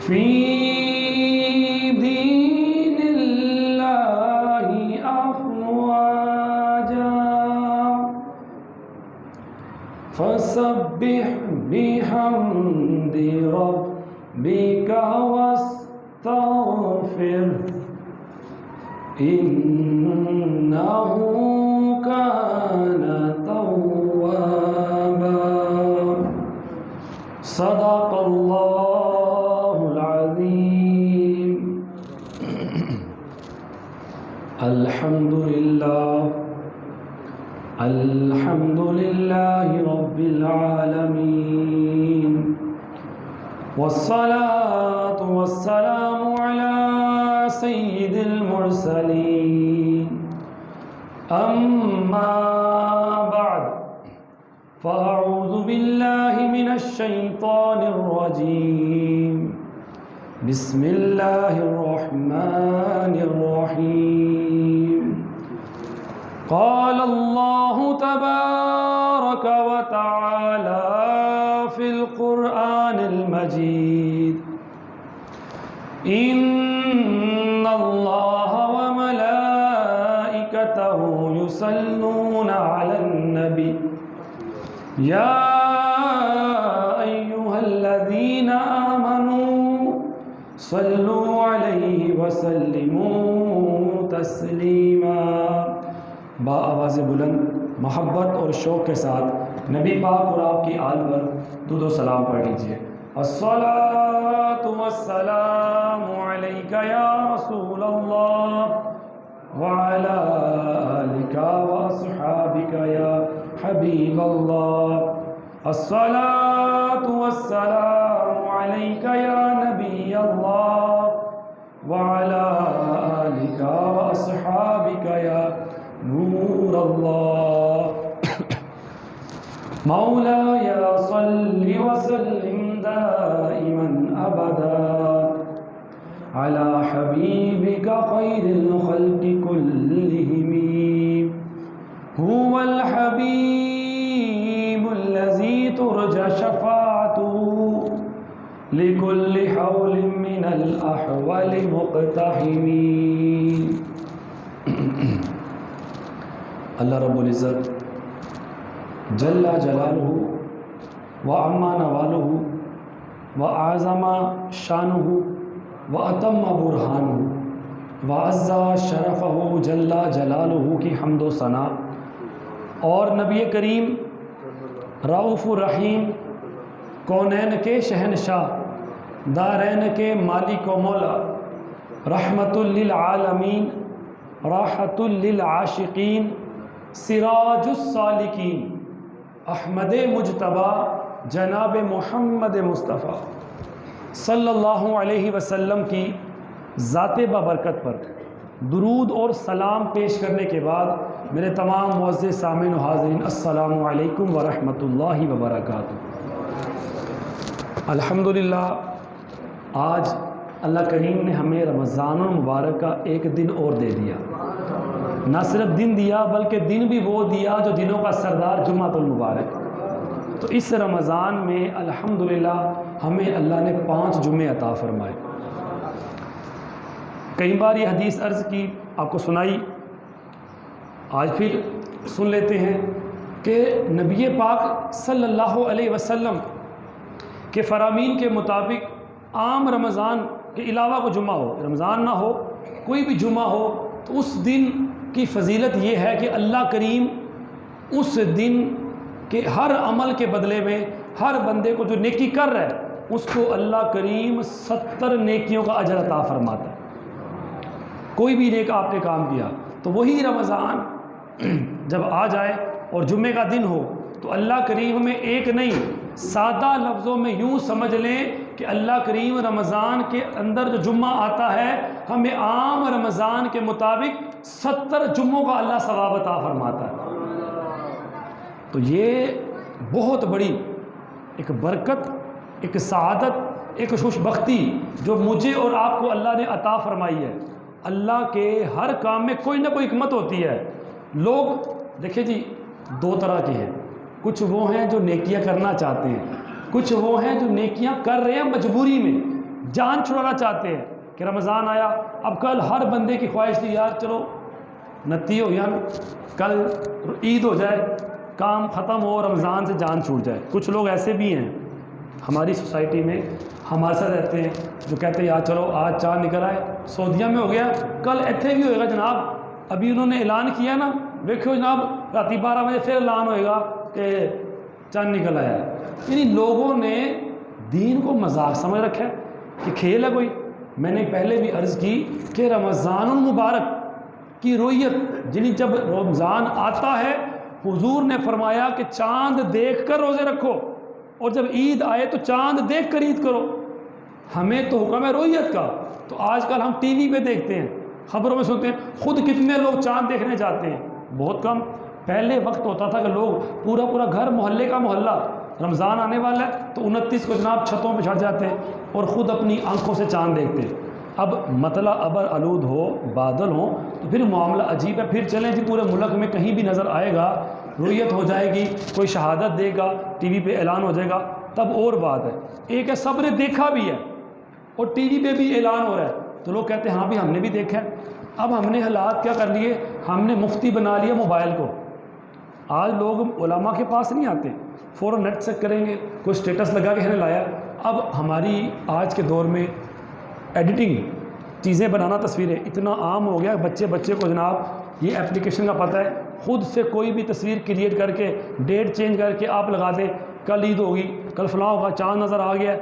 فی دین اللہ افواجا فسبح بحمد ربک واستغفر انہ کان توابا صدق اللہ العظیم. الحمد للہ رب العالمین والصلاة والسلام علی سید المرسلین. اما بعد فاعوذ باللہ من الشیطان الرجیم. بسم اللہ الرحمن الرحیم. قال اللہ تبارک وتعالی فی القرآن المجید ان اللہ وملائکتہ یصلون علی النبی یا ایہا الذین آمنوا صلوا علیہ وسلموا تسلیما. با آواز بلند محبت اور شوق کے ساتھ نبی پاک اور آپ کی آل پر درود و سلام پڑھ لیجیے. الصلاۃ والسلام علیک یا رسول اللہ وعلی آلک واصحابک یا حبیب اللہ. الصلاۃ والسلام علیک یا نبی اللہ وعلی آلک واصحابک یا نور اللہ. مولاي صل وسلم دائما أبدا على حبيبك خير الخلق كلهم. هو الحبيب الذي ترجى شفاعته لكل حول من الأحوال مقتحم. اللہ رب العزت جل جلالہ و عما نوالہ و اعظم شانہ و اتم برہانہ و عز شرفہ جل جلالہ کی حمد و ثنا اور نبی کریم رؤوف الرحیم کونین کے شہنشاہ دارین کے مالک و مولا رحمت للعالمین راحت للعاشقین سراج السالکین احمد مجتبی جناب محمد مصطفیٰ صلی اللہ علیہ وسلم کی ذات بابرکت پر درود اور سلام پیش کرنے کے بعد میرے تمام معزز سامعین و حاضرین السلام علیکم ورحمۃ اللہ وبرکاتہ. الحمدللہ آج اللہ کریم نے ہمیں رمضان المبارک کا ایک دن اور دے دیا. نہ صرف دن دیا بلکہ دن بھی وہ دیا جو دنوں کا سردار جمعۃ المبارک. تو اس رمضان میں الحمدللہ ہمیں اللہ نے 5 جمعے عطا فرمائے. کئی بار یہ حدیث عرض کی آپ کو سنائی, آج پھر سن لیتے ہیں کہ نبی پاک صلی اللہ علیہ وسلم کے فرامین کے مطابق عام رمضان کے علاوہ کو جمعہ ہو, رمضان نہ ہو, کوئی بھی جمعہ ہو, تو اس دن کی فضیلت یہ ہے کہ اللہ کریم اس دن کے ہر عمل کے بدلے میں ہر بندے کو جو نیکی کر رہا ہے اس کو اللہ کریم 70 نیکیوں کا اجر عطا فرماتا ہے. کوئی بھی نیک آپ نے کام کیا تو وہی رمضان جب آ جائے اور جمعے کا دن ہو تو اللہ کریم ہمیں ایک نہیں سادہ لفظوں میں یوں سمجھ لیں کہ اللہ کریم رمضان کے اندر جو جمعہ آتا ہے ہمیں عام رمضان کے مطابق 70 جمعوں کا اللہ ثواب عطا فرماتا ہے. تو یہ بہت بڑی ایک برکت, ایک سعادت, ایک خوش بختی جو مجھے اور آپ کو اللہ نے عطا فرمائی ہے. اللہ کے ہر کام میں کوئی نہ کوئی حکمت ہوتی ہے. لوگ دیکھیں جی 2 طرح کے ہیں, کچھ وہ ہیں جو نیکیاں کرنا چاہتے ہیں کچھ وہ ہیں جو نیکیاں کر رہے ہیں مجبوری میں، جان چھڑانا چاہتے ہیں کہ رمضان آیا، اب کل ہر بندے کی خواہش تھی یار چلو نتی ہو یا کل عید ہو جائے، کام ختم ہو، رمضان سے جان چھوٹ جائے۔ کچھ لوگ ایسے بھی ہیں ہماری سوسائٹی میں ہمارے ساتھ رہتے ہیں جو کہتے ہیں یار چلو آج چاند نکل آئے، سعودیہ میں ہو گیا، کل ایتھے بھی ہوئے گا جناب، ابھی انہوں نے اعلان کیا نا، دیکھو جناب راتی 12 بجے پھر اعلان ہوئے گا کہ چاند نکل آیا ہے۔ یعنی لوگوں نے دین کو مذاق سمجھ رکھا ہے کہ کھیل ہے کوئی۔ میں نے پہلے بھی عرض کی کہ رمضان المبارک کی رویت، یعنی جب رمضان آتا ہے حضور نے فرمایا کہ چاند دیکھ کر روزے رکھو، اور جب عید آئے تو چاند دیکھ کر عید کرو۔ ہمیں تو حکم ہے رویت کا، تو آج کل ہم ٹی وی پہ دیکھتے ہیں، خبروں میں سنتے ہیں، خود کتنے لوگ چاند دیکھنے جاتے ہیں؟ بہت کم۔ پہلے وقت ہوتا تھا کہ لوگ پورا گھر، محلے کا محلہ، رمضان آنے والا ہے تو 29 کو جناب چھتوں پہ چڑھ جاتے ہیں اور خود اپنی آنکھوں سے چاند دیکھتے ہیں۔ اب مطلع ابر آلود ہو، بادل ہوں تو پھر معاملہ عجیب ہے، پھر چلیں جی پورے ملک میں کہیں بھی نظر آئے گا، رویت ہو جائے گی، کوئی شہادت دے گا، ٹی وی پہ اعلان ہو جائے گا، تب اور بات ہے۔ ایک ہے سب نے دیکھا بھی ہے اور ٹی وی پہ بھی اعلان ہو رہا ہے تو لوگ کہتے ہیں ہاں بھی ہم نے بھی دیکھا ہے۔ اب ہم نے حالات کیا کر لیے، ہم نے مفتی بنا لیا موبائل کو۔ آج لوگ علماء کے پاس نہیں آتے، فوراً نیٹ چیک کریں گے، کوئی سٹیٹس لگا کے ہمیں لایا۔ اب ہماری آج کے دور میں ایڈیٹنگ، چیزیں بنانا، تصویریں اتنا عام ہو گیا، بچے کو جناب یہ اپلیکیشن کا پتہ ہے، خود سے کوئی بھی تصویر کریٹ کر کے ڈیٹ چینج کر کے آپ لگا دیں، کل عید ہوگی، کل فلاں ہوگا، چاند نظر آ گیا،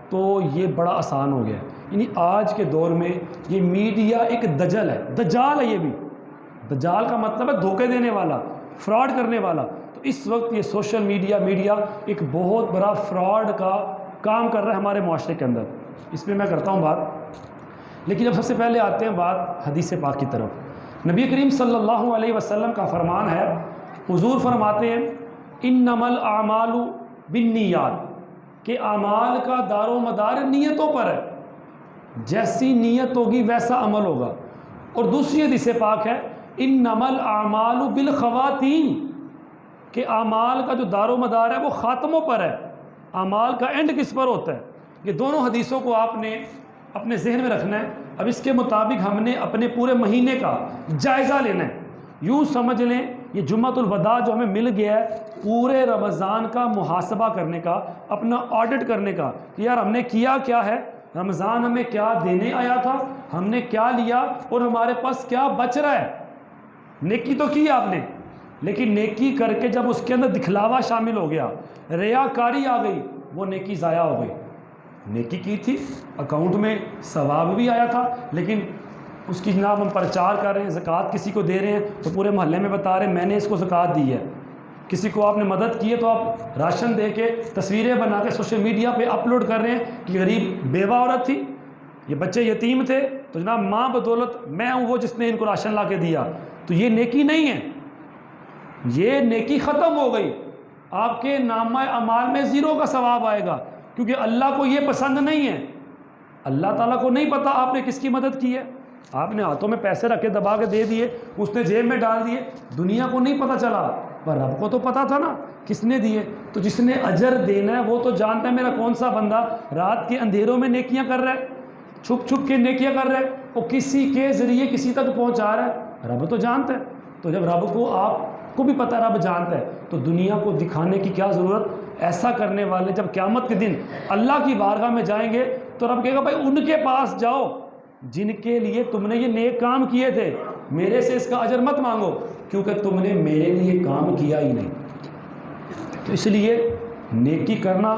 تو یہ بڑا آسان ہو گیا۔ یعنی آج کے دور میں یہ میڈیا ایک دجل ہے، دجال ہے۔ یہ بھی دجال کا مطلب ہے دھوکے دینے والا، فراڈ کرنے والا۔ تو اس وقت یہ سوشل میڈیا ایک بہت بڑا فراڈ کا کام کر رہا ہے ہمارے معاشرے کے اندر، اس پہ میں کرتا ہوں بات۔ لیکن اب سب سے پہلے آتے ہیں بات حدیث پاک کی طرف۔ نبی کریم صلی اللہ علیہ وسلم کا فرمان ہے، حضور فرماتے ہیں انما الاعمال بالنیات، کہ اعمال کا دار و مدار نیتوں پر ہے، جیسی نیت ہوگی ویسا عمل ہوگا۔ اور دوسری حدیث پاک ہے انما الاعمال بالخواتیم، کہ اعمال کا جو دار و مدار ہے وہ خاتموں پر ہے، اعمال کا اینڈ کس پر ہوتا ہے۔ یہ دونوں حدیثوں کو آپ نے اپنے ذہن میں رکھنا ہے۔ اب اس کے مطابق ہم نے اپنے پورے مہینے کا جائزہ لینا ہے۔ یوں سمجھ لیں یہ جمعۃ الوداع جو ہمیں مل گیا ہے، پورے رمضان کا محاسبہ کرنے کا، اپنا آڈٹ کرنے کا کہ یار ہم نے کیا ہے، رمضان ہمیں کیا دینے آیا تھا، ہم نے کیا لیا اور ہمارے پاس کیا بچ رہا ہے۔ نیکی تو کی آپ نے، لیکن نیکی کر کے جب اس کے اندر دکھلاوا شامل ہو گیا، ریاکاری آ گئی، وہ نیکی ضائع ہو گئی۔ نیکی کی تھی، اکاؤنٹ میں ثواب بھی آیا تھا، لیکن اس کی جناب ہم پرچار کر رہے ہیں، زکوٰۃ کسی کو دے رہے ہیں تو پورے محلے میں بتا رہے ہیں میں نے اس کو زکوٰۃ دی ہے۔ کسی کو آپ نے مدد کی ہے تو آپ راشن دے کے تصویریں بنا کے سوشل میڈیا پہ اپلوڈ کر رہے ہیں کہ غریب بیوہ عورت تھی، یہ بچے یتیم تھے، تو جناب ماں بدولت میں ہوں وہ جس نے ان کو راشن لا کے دیا۔ تو یہ نیکی نہیں ہے، یہ نیکی ختم ہو گئی، آپ کے نامہ اعمال میں 0 کا ثواب آئے گا، کیونکہ اللہ کو یہ پسند نہیں ہے۔ اللہ تعالیٰ کو نہیں پتہ آپ نے کس کی مدد کی ہے، آپ نے ہاتھوں میں پیسے رکھ کے دبا کے دے دیے، اس نے جیب میں ڈال دیے، دنیا کو نہیں پتہ چلا، پر رب کو تو پتہ تھا نا کس نے دیے۔ تو جس نے اجر دینا ہے وہ تو جانتا ہے میرا کون سا بندہ رات کے اندھیروں میں نیکیاں کر رہا ہے، چھپ کے نیکیاں کر رہا ہے، وہ کسی کے ذریعے کسی تک پہنچا رہا ہے، رب تو جانتا ہے۔ تو جب رب کو آپ کو بھی پتہ رب جانتا ہے تو دنیا کو دکھانے کی کیا ضرورت۔ ایسا کرنے والے جب قیامت کے دن اللہ کی بارگاہ میں جائیں گے تو رب کہے گا بھائی ان کے پاس جاؤ جن کے لیے تم نے یہ نیک کام کیے تھے، میرے سے اس کا اجر مت مانگو کیونکہ تم نے میرے لیے کام کیا ہی نہیں۔ تو اس لیے نیکی کرنا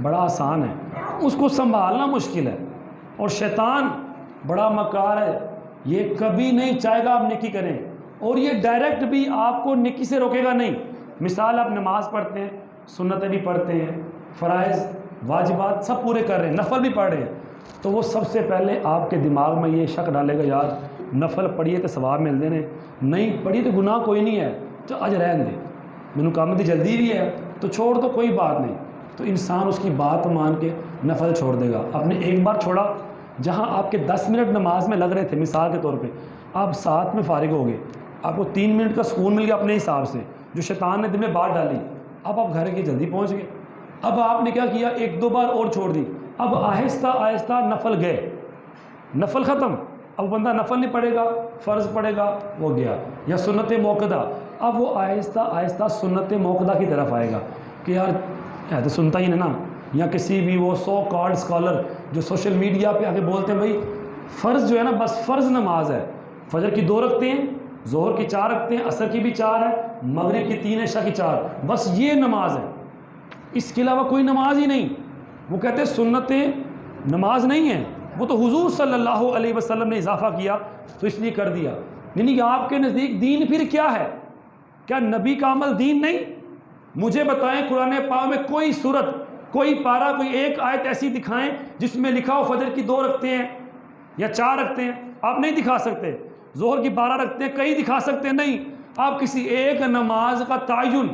بڑا آسان ہے، اس کو سنبھالنا مشکل ہے، اور شیطان بڑا مکار ہے، یہ کبھی نہیں چاہے گا آپ نیکی کریں، اور یہ ڈائریکٹ بھی آپ کو نیکی سے روکے گا نہیں۔ مثال آپ نماز پڑھتے ہیں، سنتیں بھی پڑھتے ہیں، فرائض واجبات سب پورے کر رہے ہیں، نفل بھی پڑھ رہے ہیں، تو وہ سب سے پہلے آپ کے دماغ میں یہ شک ڈالے گا یار نفل پڑھیے تو ثواب ملتے ہیں، نہیں پڑھی تو گناہ کوئی نہیں ہے، تو اج رہن دے، مینوں کام دی جلدی بھی ہے تو چھوڑ دو، کوئی بات نہیں۔ تو انسان اس کی بات مان کے نفل چھوڑ دے گا۔ آپ نے ایک بار چھوڑا، جہاں آپ کے 10 منٹ نماز میں لگ رہے تھے مثال کے طور پہ، آپ 7 میں فارغ ہو گئے، آپ کو 3 منٹ کا سکون مل گیا اپنے حساب سے جو شیطان نے دل میں بات ڈالی، اب آپ گھر کے جلدی پہنچ گئے۔ اب آپ نے کیا کیا، ایک دو بار اور چھوڑ دی، اب آہستہ آہستہ نفل گئے، نفل ختم، اب بندہ نفل نہیں پڑھے گا، فرض پڑھے گا، وہ گیا، یا سنت موقدہ، اب وہ آہستہ آہستہ سنت موقدہ کی طرف آئے گا کہ یار تو سنتا ہی نہیں نا، یا کسی بھی وہ سو کارڈ اسکالر جو سوشل میڈیا پہ آ کے بولتے ہیں بھائی فرض جو ہے نا بس فرض نماز ہے، فجر کی 2 رکھتے ہیں، ظہر کی 4 رکھتے ہیں، عصر کی بھی 4 ہے، مغرب کی 3، عشاء کی 4، بس یہ نماز ہے، اس کے علاوہ کوئی نماز ہی نہیں۔ وہ کہتے ہیں سنت نماز نہیں ہے، وہ تو حضور صلی اللہ علیہ وسلم نے اضافہ کیا تو اس لیے کر دیا، یعنی کہ آپ کے نزدیک دین پھر کیا ہے؟ کیا نبی کا عمل دین نہیں؟ مجھے بتائیں قرآن پاک میں کوئی صورت، کوئی پارہ، کوئی ایک آیت ایسی دکھائیں جس میں لکھا ہو فجر کی 2 رکھتے ہیں یا 4 رکھتے ہیں، آپ نہیں دکھا سکتے۔ ظہر کی 12 رکھتے ہیں، کئی دکھا سکتے ہیں، نہیں۔ آپ کسی ایک نماز کا تعین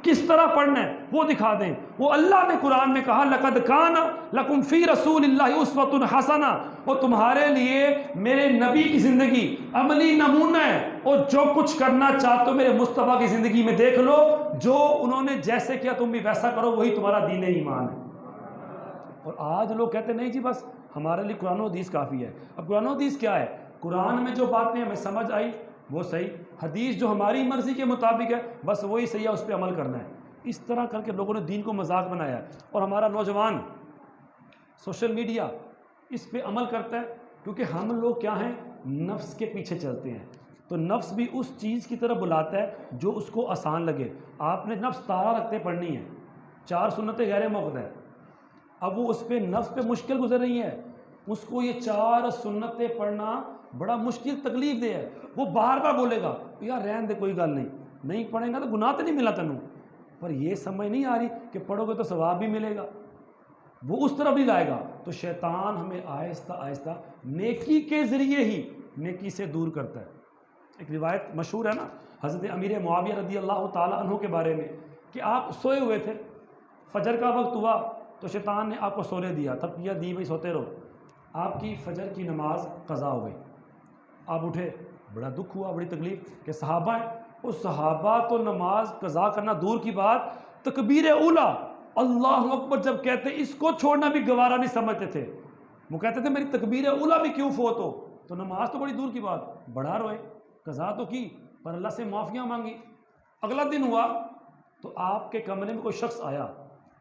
کس طرح پڑھنا ہے وہ دکھا دیں۔ وہ اللہ نے قرآن میں کہا لقد کان لکم فی رسول اللہ اسوۃ حسنہ، وہ تمہارے لیے میرے نبی کی زندگی عملی نمونہ ہے، اور جو کچھ کرنا چاہتے ہو میرے مصطفیٰ کی زندگی میں دیکھ لو، جو انہوں نے جیسے کیا تم بھی ویسا کرو، وہی تمہارا دین ایمان ہے۔ اور آج لوگ کہتے ہیں نہیں جی بس ہمارے لیے قرآن و حدیث کافی ہے۔ اب قرآن و حدیث کیا ہے؟ قرآن میں جو باتیں ہمیں سمجھ آئی وہ صحیح، حدیث جو ہماری مرضی کے مطابق ہے بس وہی صحیح ہے، اس پہ عمل کرنا ہے۔ اس طرح کر کے لوگوں نے دین کو مذاق بنایا ہے، اور ہمارا نوجوان سوشل میڈیا اس پہ عمل کرتا ہے، کیونکہ ہم لوگ کیا ہیں، نفس کے پیچھے چلتے ہیں، تو نفس بھی اس چیز کی طرف بلاتا ہے جو اس کو آسان لگے۔ آپ نے نفس تارہ رکھتے پڑھنی ہے، 4 سنتیں غیر موقع ہے، اب وہ اس پہ نفس پہ مشکل گزر رہی ہے، اس کو یہ 4 سنتیں پڑھنا بڑا مشکل تکلیف دہ ہے، وہ بار بار بولے گا یار رہن دے کوئی گل نہیں پڑھیں گا تو گناہ تو نہیں ملا تینوں، پر یہ سمجھ نہیں آ رہی کہ پڑھو گے تو ثواب بھی ملے گا، وہ اس طرف نہیں لائے گا۔ تو شیطان ہمیں آہستہ آہستہ نیکی کے ذریعے ہی نیکی سے دور کرتا ہے۔ ایک روایت مشہور ہے نا حضرت امیر معاویہ رضی اللہ تعالیٰ عنہ کے بارے میں، کہ آپ سوئے ہوئے تھے، فجر کا وقت ہوا تو شیطان نے آپ کو سونے دیا، تھپکیاں دی بھائی سوتے رہو، آپ کی فجر کی نماز قضا ہو گئی، آپ اٹھے، بڑا دکھ ہوا، بڑی تکلیف کہ صحابہ ہیں، وہ صحابہ تو نماز قضا کرنا دور کی بات، تکبیر اولا اللہ اکبر جب کہتے اس کو چھوڑنا بھی گوارا نہیں سمجھتے تھے، وہ کہتے تھے میری تکبیر اولا بھی کیوں فوت ہو، تو نماز تو بڑی دور کی بات، بڑھا روئے، قضا تو کی پر اللہ سے معافیاں مانگی۔ اگلا دن ہوا تو آپ کے کمرے میں کوئی شخص آیا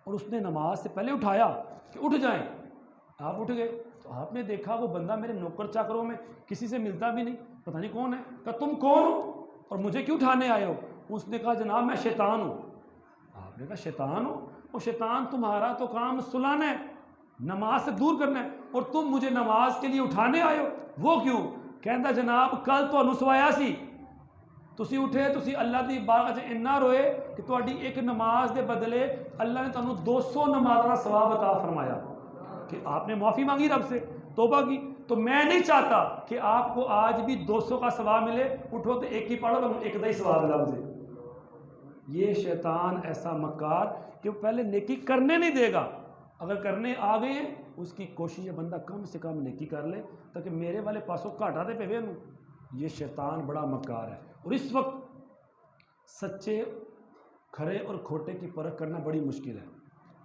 اور اس نے نماز سے پہلے اٹھایا کہ اٹھ جائیں، آپ اٹھ گئے تو آپ نے دیکھا وہ بندہ میرے نوکر چاکروں میں کسی سے ملتا بھی نہیں، پتہ نہیں کون ہے، کہا تم کون ہو اور مجھے کیوں اٹھانے آئے ہو؟ اس نے کہا جناب میں شیطان ہوں۔ آپ نے کہا شیطان ہو؟ اور شیطان تمہارا تو کام سلانا ہے، نماز سے دور کرنا ہے، اور تم مجھے نماز کے لیے اٹھانے آئے ہو، وہ کیوں؟ کہندا جناب کل تو نسوایا سی، تسی اٹھے تسی اللہ دی بارگاہ وچ اتنا روئے کہ تہاڈی ایک نماز دے بدلے اللہ نے تانوں 200 نماز کا ثواب عطا فرمایا، کہ آپ نے معافی مانگی رب سے، توبہ کی، تو میں نہیں چاہتا کہ آپ کو آج بھی 200 کا ثواب ملے، اٹھو تو ایک ہی پڑھو تو ایک دا ہی ثواب لگ جائے۔ یہ شیطان ایسا مکار کہ وہ پہلے نیکی کرنے نہیں دے گا، اگر کرنے آ گئے ہیں اس کی کوشش ہے بندہ کم سے کم نیکی کر لے تاکہ میرے والے پاسوں گھاٹا دے پہ نوں۔ یہ شیطان بڑا مکار ہے، اور اس وقت سچے کھرے اور کھوٹے کی پرکھ کرنا بڑی مشکل ہے۔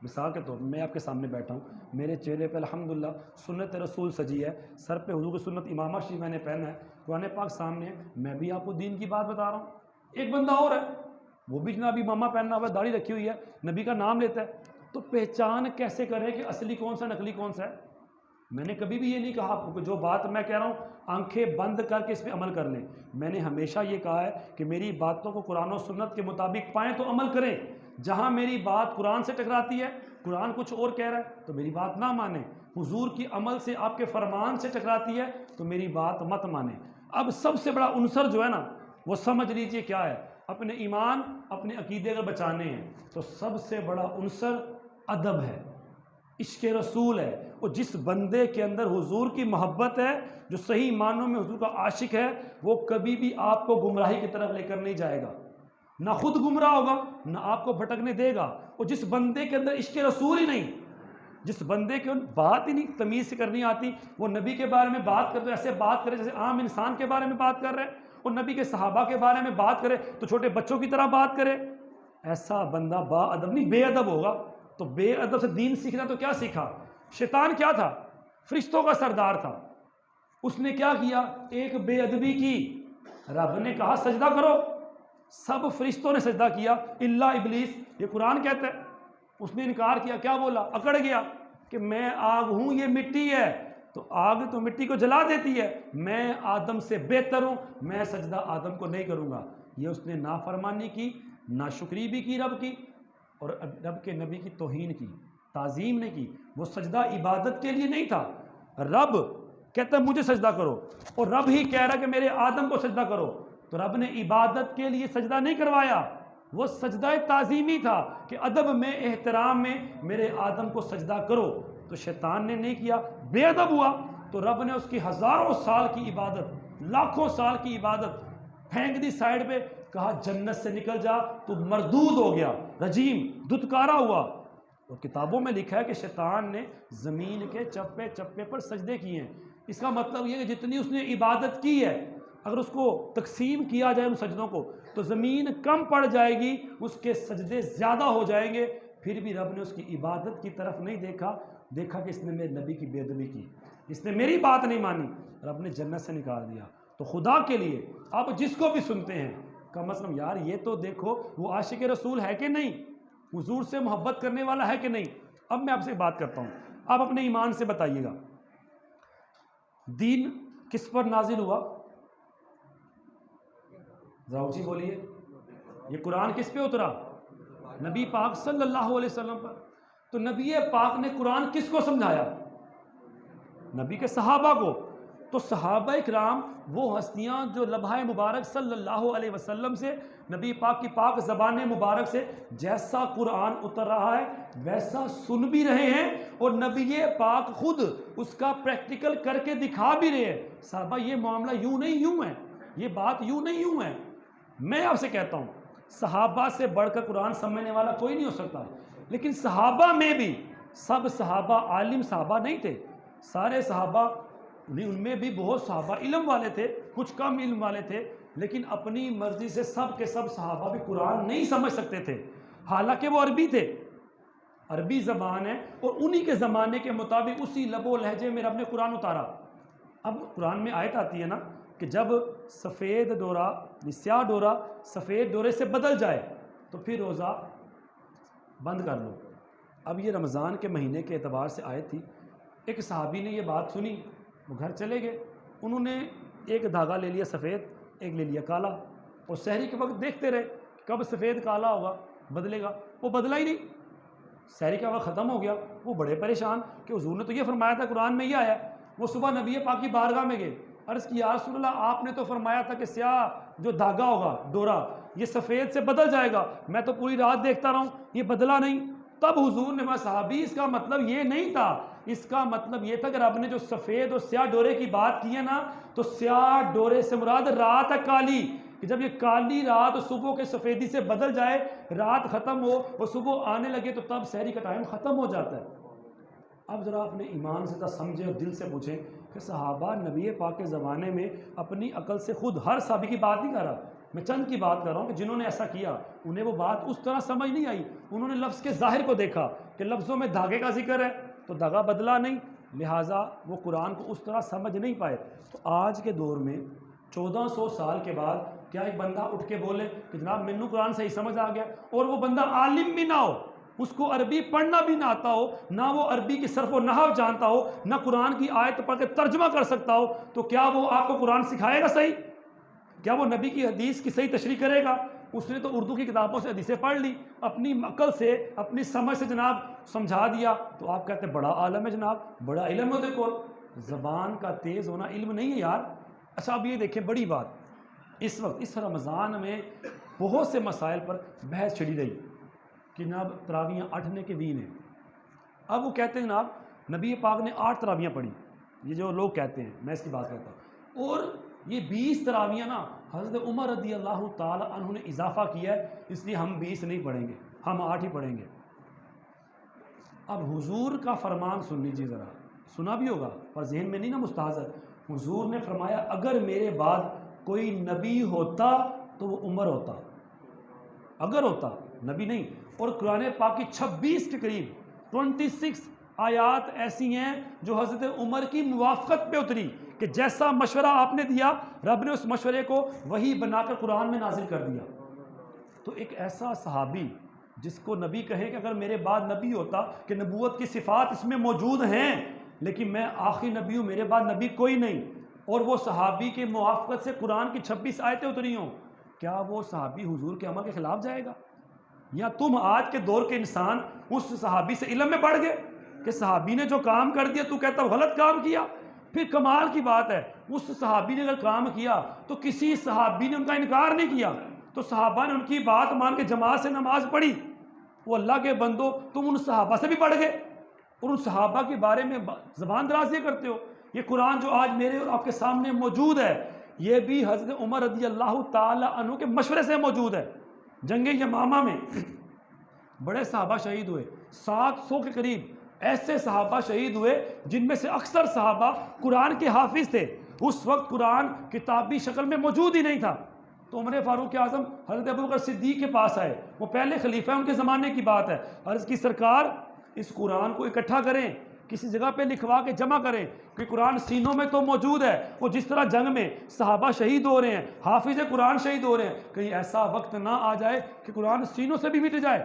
مثال کے طور پر میں آپ کے سامنے بیٹھا ہوں، میرے چہرے پہ الحمدللہ سنت رسول سجی ہے، سر پہ حضور کی سنت امامہ شریف میں نے پہنا ہے، قرآن پاک سامنے ہے، میں بھی آپ کو دین کی بات بتا رہا ہوں۔ ایک بندہ اور ہے، وہ بھی جناب امامہ پہننا ہوا ہے، داڑھی رکھی ہوئی ہے، نبی کا نام لیتا ہے، تو پہچان کیسے کرے کہ اصلی کون سا نقلی کون سا ہے؟ میں نے کبھی بھی یہ نہیں کہا آپ کو، جو بات میں کہہ رہا ہوں آنکھیں بند کر کے اس پہ عمل کر لیں، میں نے ہمیشہ یہ کہا ہے کہ میری باتوں کو قرآن و سنت کے مطابق پائیں تو عمل کریں، جہاں میری بات قرآن سے ٹکراتی ہے، قرآن کچھ اور کہہ رہا ہے تو میری بات نہ مانیں، حضور کی عمل سے آپ کے فرمان سے ٹکراتی ہے تو میری بات مت مانیں۔ اب سب سے بڑا عنصر جو ہے نا وہ سمجھ لیجئے کیا ہے، اپنے ایمان اپنے عقیدے اگر بچانے ہیں تو سب سے بڑا عنصر ادب ہے، عشق رسول ہے، اور جس بندے کے اندر حضور کی محبت ہے، جو صحیح معنوں میں حضور کا عاشق ہے، وہ کبھی بھی آپ کو گمراہی کی طرف لے کر نہیں جائے گا، نہ خود گمراہ ہوگا نہ آپ کو بھٹکنے دے گا۔ اور جس بندے کے اندر عشق رسول ہی نہیں، جس بندے کے بات ہی نہیں تمیز سے کرنی آتی، وہ نبی کے بارے میں بات کرتے ایسے بات کرے جیسے عام انسان کے بارے میں بات کر رہے ہیں، اور نبی کے صحابہ کے بارے میں بات کرے تو چھوٹے بچوں کی طرح بات کرے، ایسا بندہ با ادب نہیں بے ادب ہوگا، تو بے ادب سے دین سیکھنا تو کیا سیکھا؟ شیطان کیا تھا؟ فرشتوں کا سردار تھا. اس نے کیا کیا؟ ایک بے ادبی کی. رب نے کہا سجدہ کرو، سب فرشتوں نے سجدہ کیا الا ابلیس. یہ قرآن کہتا ہے. اس نے انکار کیا. کیا بولا؟ اکڑ گیا کہ میں آگ ہوں، یہ مٹی ہے. تو آگ تو مٹی کو جلا دیتی ہے، میں آدم سے بہتر ہوں، میں سجدہ آدم کو نہیں کروں گا. یہ اس نے نافرمانی کی، ناشکری بھی کی رب کی، اور رب کے نبی کی توہین کی، تعظیم نے کی. وہ سجدہ عبادت کے لیے نہیں تھا. رب کہتا ہے مجھے سجدہ کرو، اور رب ہی کہہ رہا کہ میرے آدم کو سجدہ کرو. تو رب نے عبادت کے لیے سجدہ نہیں کروایا، وہ سجدہ تعظیمی تھا کہ ادب میں، احترام میں میرے آدم کو سجدہ کرو. تو شیطان نے نہیں کیا، بے ادب ہوا. تو رب نے اس کی ہزاروں سال کی عبادت، لاکھوں سال کی عبادت پھینک دی سائڈ پہ. کہا جنت سے نکل جا، تو مردود ہو گیا، رجیم، دھتکارا ہوا. اور کتابوں میں لکھا ہے کہ شیطان نے زمین کے چپے چپے پر سجدے کیے ہیں. اس کا مطلب یہ کہ جتنی اس نے عبادت کی ہے، اگر اس کو تقسیم کیا جائے ان سجدوں کو، تو زمین کم پڑ جائے گی، اس کے سجدے زیادہ ہو جائیں گے. پھر بھی رب نے اس کی عبادت کی طرف نہیں دیکھا کہ اس نے میرے نبی کی بے ادبی کی، اس نے میری بات نہیں مانی، رب نے جنت سے نکال دیا. تو خدا کے لیے آپ جس کو بھی سنتے ہیں، کم از کم یار یہ تو دیکھو وہ عاشق رسول ہے کہ نہیں، حضور سے محبت کرنے والا ہے کہ نہیں. اب میں آپ سے بات کرتا ہوں، آپ اپنے ایمان سے بتائیے گا دین کس پر نازل ہوا؟ جی بولیے. یہ قرآن کس پہ اترا؟ نبی پاک صلی اللہ علیہ وسلم پر. تو نبی پاک نے قرآن کس کو سمجھایا؟ نبی کے صحابہ کو. تو صحابہ اکرام وہ ہستیاں جو لمحہ مبارک صلی اللہ علیہ وسلم سے، نبی پاک کی پاک زبان مبارک سے جیسا قرآن اتر رہا ہے ویسا سن بھی رہے ہیں، اور نبی پاک خود اس کا پریکٹیکل کر کے دکھا بھی رہے ہیں. صحابہ یہ معاملہ یوں نہیں یوں ہے، یہ بات یوں نہیں یوں ہے. میں آپ سے کہتا ہوں صحابہ سے بڑھ کر قرآن سمجھنے والا کوئی نہیں ہو سکتا. لیکن صحابہ میں بھی سب صحابہ عالم صحابہ نہیں تھے. سارے صحابہ نہیں، ان میں بھی بہت صحابہ علم والے تھے، کچھ کم علم والے تھے، لیکن اپنی مرضی سے سب کے سب صحابہ بھی قرآن نہیں سمجھ سکتے تھے. حالانکہ وہ عربی تھے، عربی زبان ہے، اور انہی کے زمانے کے مطابق اسی لب و لہجے میں رب نے قرآن اتارا. اب قرآن میں آیت آتی ہے نا کہ جب سفید ڈورا، سیاہ ڈورا سفید ڈورے سے بدل جائے تو پھر روزہ بند کر لو. اب یہ رمضان کے مہینے کے اعتبار سے آیت تھی. ایک صحابی نے یہ بات سنی، وہ گھر چلے گئے، انہوں نے ایک دھاگا لے لیا سفید، ایک لے لیا کالا، اور سحری کے وقت دیکھتے رہے کب سفید کالا ہوگا، بدلے گا. وہ بدلا ہی نہیں. سحری کا وقت ختم ہو گیا. وہ بڑے پریشان کہ حضور نے تو یہ فرمایا تھا، قرآن میں یہ آیا. وہ صبح نبی پاک کی بارگاہ میں گئے، عرض کی یا رسول اللہ آپ نے تو فرمایا تھا کہ سیاہ جو دھاگا ہوگا ڈورا یہ سفید سے بدل جائے گا، میں تو پوری رات دیکھتا رہا ہوں یہ بدلا نہیں. تب حضور نے صحابی اس کا مطلب یہ نہیں تھا، اس کا مطلب یہ تھا کہ رب نے جو سفید اور سیاہ ڈورے کی بات کی ہے نا، تو سیاہ ڈورے سے مراد رات ہے کالی، کہ جب یہ کالی رات صبح کے سفیدی سے بدل جائے، رات ختم ہو اور صبح آنے لگے، تو تب سحری کا ٹائم ختم ہو جاتا ہے. اب ذرا اپنے ایمان سے سمجھیں اور دل سے پوچھیں کہ صحابہ نبی پاک کے زمانے میں اپنی عقل سے خود، ہر صحابی کی بات نہیں کر رہا، میں چند کی بات کر رہا ہوں کہ جنہوں نے ایسا کیا انہیں وہ بات اس طرح سمجھ نہیں آئی. انہوں نے لفظ کے ظاہر کو دیکھا کہ لفظوں میں دھاگے کا ذکر ہے تو دھاگا بدلا نہیں، لہٰذا وہ قرآن کو اس طرح سمجھ نہیں پائے. تو آج کے دور میں 1400 سال کے بعد کیا ایک بندہ اٹھ کے بولے کہ جناب مینوں قرآن صحیح سمجھ آ گیا، اور وہ بندہ عالم بھی نہ ہو، اس کو عربی پڑھنا بھی نہ آتا ہو، نہ وہ عربی کی صرف و نحو جانتا ہو، نہ قرآن کی آیت پڑھ کے ترجمہ کر سکتا ہو، تو کیا وہ آپ کو قرآن سکھائے گا صحیح؟ کیا وہ نبی کی حدیث کی صحیح تشریح کرے گا؟ اس نے تو اردو کی کتابوں سے حدیثیں پڑھ لی، اپنی عقل سے، اپنی سمجھ سے جناب سمجھا دیا. تو آپ کہتے ہیں بڑا عالم ہے جناب، بڑا علم ہے. دیکھو زبان کا تیز ہونا علم نہیں ہے یار. اچھا اب یہ دیکھیں بڑی بات، اس وقت اس رمضان میں بہت سے مسائل پر بحث چھڑی رہی کہ جناب تراویحیں 8 نے کہ 20 نے. اب وہ کہتے ہیں جناب نبی پاک نے 8 تراویحیں پڑھی، یہ جو لوگ کہتے ہیں، میں اس کی بات کرتا ہوں. اور یہ 20 تراویحیں نا حضرت عمر رضی اللہ تعالی عنہ نے اضافہ کیا ہے، اس لیے ہم 20 نہیں پڑھیں گے، ہم 8 ہی پڑھیں گے. اب حضور کا فرمان سن لیجیے ذرا، سنا بھی ہوگا پر ذہن میں نہیں نا مستحضر. حضور نے فرمایا اگر میرے بعد کوئی نبی ہوتا تو وہ عمر ہوتا، اگر ہوتا، نبی نہیں. اور قرآن پاک کی 26 کے قریب 26 آیات ایسی ہیں جو حضرت عمر کی موافقت پہ اتری کہ جیسا مشورہ آپ نے دیا رب نے اس مشورے کو وحی بنا کر قرآن میں نازل کر دیا۔ تو ایک ایسا صحابی جس کو نبی کہے کہ اگر میرے بعد نبی ہوتا کہ نبوت کی صفات اس میں موجود ہیں لیکن میں آخری نبی ہوں، میرے بعد نبی کوئی نہیں، اور وہ صحابی کے موافقت سے قرآن کی 26 آیتیں اتری ہوں، کیا وہ صحابی حضور کے عمل کے خلاف جائے گا؟ یا تم آج کے دور کے انسان اس صحابی سے علم میں بڑھ گئے کہ صحابی نے جو کام کر دیا تو کہتا غلط کام کیا؟ پھر کمال کی بات ہے، اس صحابی نے اگر کام کیا تو کسی صحابی نے ان کا انکار نہیں کیا، تو صحابہ نے ان کی بات مان کے جماعت سے نماز پڑھی۔ وہ اللہ کے بندو، تم ان صحابہ سے بھی بڑھ گئے اور ان صحابہ کے بارے میں زبان درازی کرتے ہو۔ یہ قرآن جو آج میرے اور آپ کے سامنے موجود ہے یہ بھی حضرت عمر رضی اللہ تعالی عنہ کے مشورے سے موجود ہے۔ جنگ یمامہ میں بڑے صحابہ شہید ہوئے، 700 کے قریب ایسے صحابہ شہید ہوئے جن میں سے اکثر صحابہ قرآن کے حافظ تھے۔ اس وقت قرآن کتابی شکل میں موجود ہی نہیں تھا، تو عمر فاروق اعظم حضرت ابوبکر صدیق کے پاس آئے، وہ پہلے خلیفہ ہیں، ان کے زمانے کی بات ہے، عرض کی سرکار اس قرآن کو اکٹھا کریں، کسی جگہ پہ لکھوا کے جمع کریں، کہ قرآن سینوں میں تو موجود ہے، وہ جس طرح جنگ میں صحابہ شہید ہو رہے ہیں، حافظ قرآن شہید ہو رہے ہیں، کہیں ایسا وقت نہ آ جائے کہ قرآن سینوں سے بھی مٹ جائے۔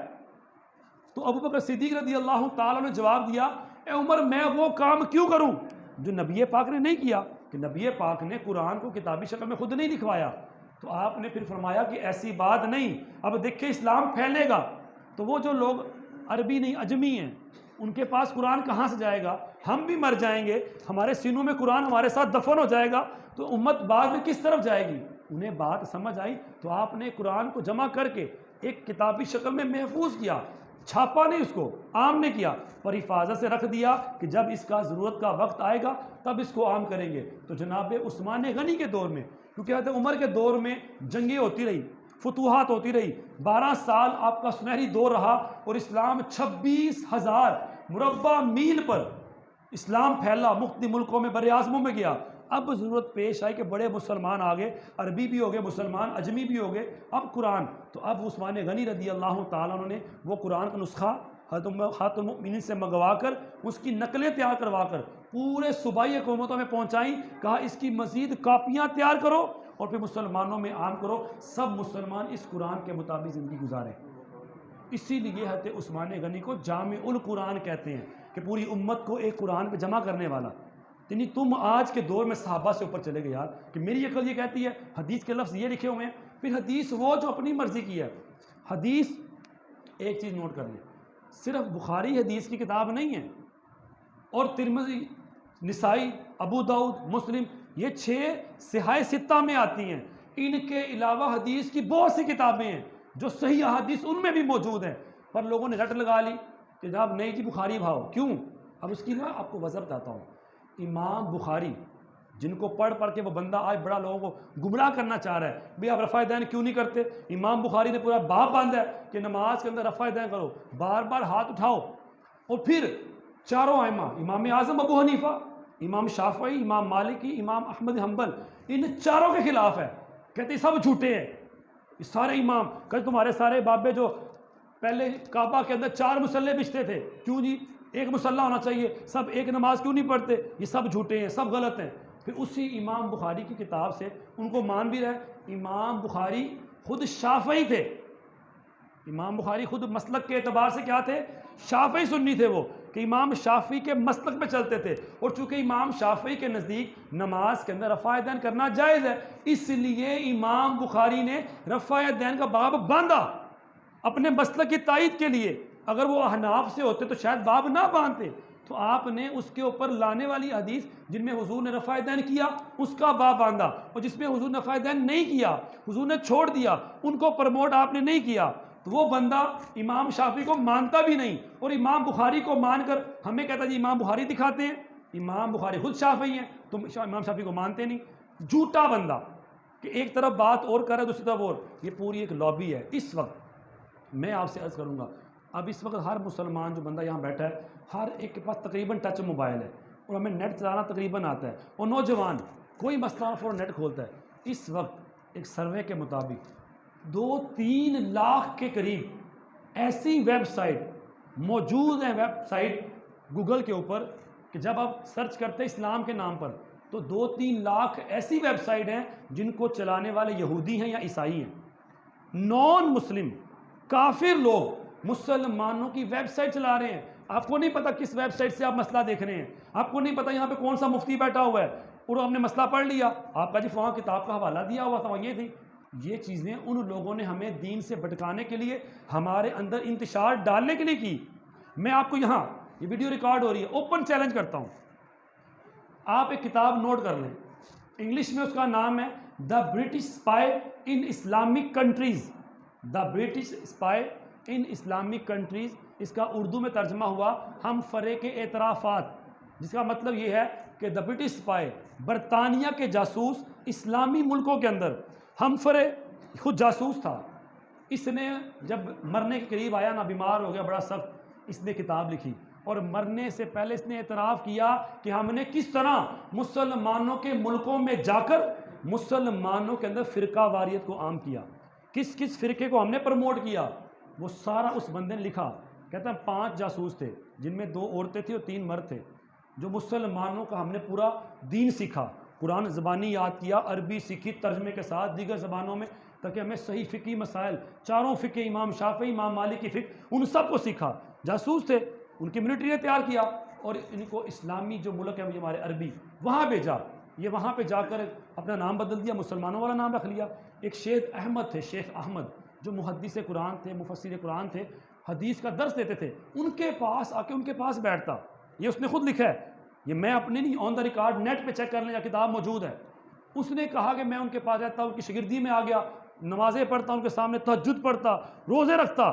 تو ابوبکر صدیق رضی اللہ تعالیٰ نے جواب دیا، اے عمر میں وہ کام کیوں کروں جو نبی پاک نے نہیں کیا، کہ نبی پاک نے قرآن کو کتابی شکل میں خود نہیں لکھوایا۔ تو آپ نے پھر فرمایا کہ ایسی بات نہیں، اب دیکھیں اسلام پھیلے گا تو وہ جو لوگ عربی نہیں اجمی ہیں ان کے پاس قرآن کہاں سے جائے گا؟ ہم بھی مر جائیں گے، ہمارے سینوں میں قرآن ہمارے ساتھ دفن ہو جائے گا، تو امت بعد میں کس طرف جائے گی؟ انہیں بات سمجھ آئی تو آپ نے قرآن کو جمع کر کے ایک کتابی شکل میں محفوظ کیا، چھاپا نہیں، اس کو عام نے کیا اور حفاظت سے رکھ دیا کہ جب اس کا ضرورت کا وقت آئے گا تب اس کو عام کریں گے۔ تو جناب عثمان غنی کے دور میں، کیونکہ حضرت عمر کے دور میں جنگیں ہوتی رہی، فتوحات ہوتی رہی، 12 سال آپ کا سنہری دور رہا اور اسلام 26,000 مربع میل پر اسلام پھیلا، مختلف ملکوں میں، بر اعظموں میں گیا۔ اب ضرورت پیش آئی کہ بڑے مسلمان آگے، عربی بھی ہو گئے مسلمان، اجمی بھی ہو گئے، اب قرآن، تو اب عثمان غنی رضی اللہ تعالیٰ عنہ نے وہ قرآن کا نسخہ خاتم المؤمنین سے منگوا کر اس کی نقلیں تیار کروا کر پورے صوبائی حکومتوں میں پہنچائیں، کہا اس کی مزید کاپیاں تیار کرو اور پھر مسلمانوں میں عام کرو، سب مسلمان اس قرآن کے مطابق زندگی گزاریں۔ اسی لیے حضرت عثمان غنی کو جامع القرآن کہتے ہیں کہ پوری امت کو ایک قرآن پہ جمع کرنے والا۔ یعنی تم آج کے دور میں صحابہ سے اوپر چلے گئے یار، کہ میری عقل یہ کہتی ہے، حدیث کے لفظ یہ لکھے ہوئے ہیں، پھر حدیث وہ جو اپنی مرضی کی ہے۔ حدیث ایک چیز نوٹ کر لیں، صرف بخاری حدیث کی کتاب نہیں ہے، اور ترمذی، نسائی، ابو داؤد، مسلم، یہ 6 صحاح ستہ میں آتی ہیں۔ ان کے علاوہ حدیث کی بہت سی کتابیں ہیں جو صحیح احادیث ان میں بھی موجود ہیں، پر لوگوں نے رٹ لگا لی کہ جناب نہیں جی بخاری بھاؤ، کیوں؟ اب اس کی نا آپ کو وجہ بتاتا ہوں۔ امام بخاری جن کو پڑھ کے وہ بندہ آج بڑا لوگوں کو گمراہ کرنا چاہ رہا ہے، بھئی آپ رفع دین کیوں نہیں کرتے؟ امام بخاری نے پورا باب باندھا ہے کہ نماز کے اندر رفع دین کرو، بار بار ہاتھ اٹھاؤ، اور پھر چاروں ائمہ، امام اعظم ابو حنیفہ، امام شافعی، امام مالکی، امام احمد حنبل، ان چاروں کے خلاف ہے، کہتے ہیں سب جھوٹے ہیں، یہ سارے امام، کہ تمہارے سارے بابے جو پہلے کعبہ کے اندر 4 مصلے بچھتے تھے، کیوں جی ایک مصلہ ہونا چاہیے، سب ایک نماز کیوں نہیں پڑھتے؟ یہ سب جھوٹے ہیں، سب غلط ہیں۔ پھر اسی امام بخاری کی کتاب سے ان کو مان بھی رہے، امام بخاری خود شافعی تھے، امام بخاری خود مسلک کے اعتبار سے کیا تھے؟ شافعی سنی تھے، وہ کہ امام شافعی کے مسلک پہ چلتے تھے، اور چونکہ امام شافعی کے نزدیک نماز کے اندر رفع دین کرنا جائز ہے، اس لیے امام بخاری نے رفع دین کا باب باندھا اپنے مسلک کی تائید کے لیے۔ اگر وہ احناف سے ہوتے تو شاید باب نہ باندھتے، تو آپ نے اس کے اوپر لانے والی حدیث جن میں حضور نے رفع دین کیا اس کا باب باندھا، اور جس میں حضور نے رفع دین نہیں کیا، حضور نے چھوڑ دیا، ان کو پروموٹ آپ نے نہیں کیا، تو وہ بندہ امام شافعی کو مانتا بھی نہیں، اور امام بخاری کو مان کر ہمیں کہتا جی امام بخاری دکھاتے ہیں، امام بخاری خود شافعی ہیں، تم امام شافعی کو مانتے نہیں۔ جھوٹا بندہ کہ ایک طرف بات اور کر رہا ہے دوسری طرف اور، یہ پوری ایک لابی ہے۔ اس وقت میں آپ سے عرض کروں گا، اب اس وقت ہر مسلمان جو بندہ یہاں بیٹھا ہے، ہر ایک کے پاس تقریباً ٹچ موبائل ہے، اور ہمیں نیٹ چلانا تقریباً آتا ہے، اور نوجوان کوئی مسئلہ فوراً نیٹ کھولتا ہے۔ اس وقت ایک سروے کے مطابق 2-3 لاکھ کے قریب ایسی ویب سائٹ موجود ہیں ویب سائٹ گوگل کے اوپر کہ جب آپ سرچ کرتے ہیں اسلام کے نام پر تو 2-3 لاکھ ایسی ویب سائٹ ہیں جن کو چلانے والے یہودی ہیں یا عیسائی ہیں۔ نان مسلم کافر لوگ مسلمانوں کی ویب سائٹ چلا رہے ہیں۔ آپ کو نہیں پتا کس ویب سائٹ سے آپ مسئلہ دیکھ رہے ہیں، آپ کو نہیں پتا یہاں پہ کون سا مفتی بیٹھا ہوا ہے، اور ہم نے مسئلہ پڑھ لیا، آپ کا جی فلاں کتاب کا حوالہ دیا ہوا تھا، یہ تھی۔ یہ چیزیں ان لوگوں نے ہمیں دین سے بھٹکانے کے لیے، ہمارے اندر انتشار ڈالنے کے لیے کی۔ میں آپ کو یہاں یہ ویڈیو ریکارڈ ہو رہی ہے، اوپن چیلنج کرتا ہوں، آپ ایک کتاب نوٹ کر لیں، انگلش میں اس کا نام ہے the British spy in Islamic countries, the British spy in Islamic countries. اس کا اردو میں ترجمہ ہوا ہم فرے کے اعترافات، جس کا مطلب یہ ہے کہ دا برٹش اسپائی، برطانیہ کے جاسوس اسلامی ملکوں کے اندر۔ ہم فرے خود جاسوس تھا، اس نے جب مرنے کے قریب آیا نا، بیمار ہو گیا بڑا سخت، اس نے کتاب لکھی، اور مرنے سے پہلے اس نے اعتراف کیا کہ ہم نے کس طرح مسلمانوں کے ملکوں میں جا کر مسلمانوں کے اندر فرقہ واریت کو عام کیا، کس کس فرقے کو ہم نے پروموٹ کیا، وہ سارا اس بندے نے لکھا۔ کہتا ہے 5 جاسوس تھے، جن میں 2 عورتیں تھیں اور 3 مرد تھے، جو مسلمانوں کا ہم نے پورا دین سیکھا، قرآن زبانی یاد کیا، عربی سیکھی ترجمے کے ساتھ دیگر زبانوں میں، تاکہ ہمیں صحیح فقہی مسائل، چاروں فقہ، امام شافعی، امام مالک کی فقہ، ان سب کو سیکھا۔ جاسوس تھے، ان کی ملٹری نے تیار کیا اور ان کو اسلامی جو ملک ہے ہمارے عربی، وہاں بھیجا۔ یہ وہاں پہ جا کر اپنا نام بدل دیا، مسلمانوں والا نام رکھ لیا۔ ایک شیخ احمد تھے، شیخ احمد، جو محدث قرآن تھے، مفسر قرآن تھے، حدیث کا درس دیتے تھے، ان کے پاس آ کے ان کے پاس بیٹھتا۔ یہ اس نے خود لکھا ہے، یہ میں اپنے نہیں، آن دا ریکارڈ نیٹ پہ چیک کر لیں، یا کتاب موجود ہے۔ اس نے کہا کہ میں ان کے پاس رہتا، ان کی شاگردی میں آ گیا، نمازیں پڑھتا، ان کے سامنے تہجد پڑھتا، روزے رکھتا۔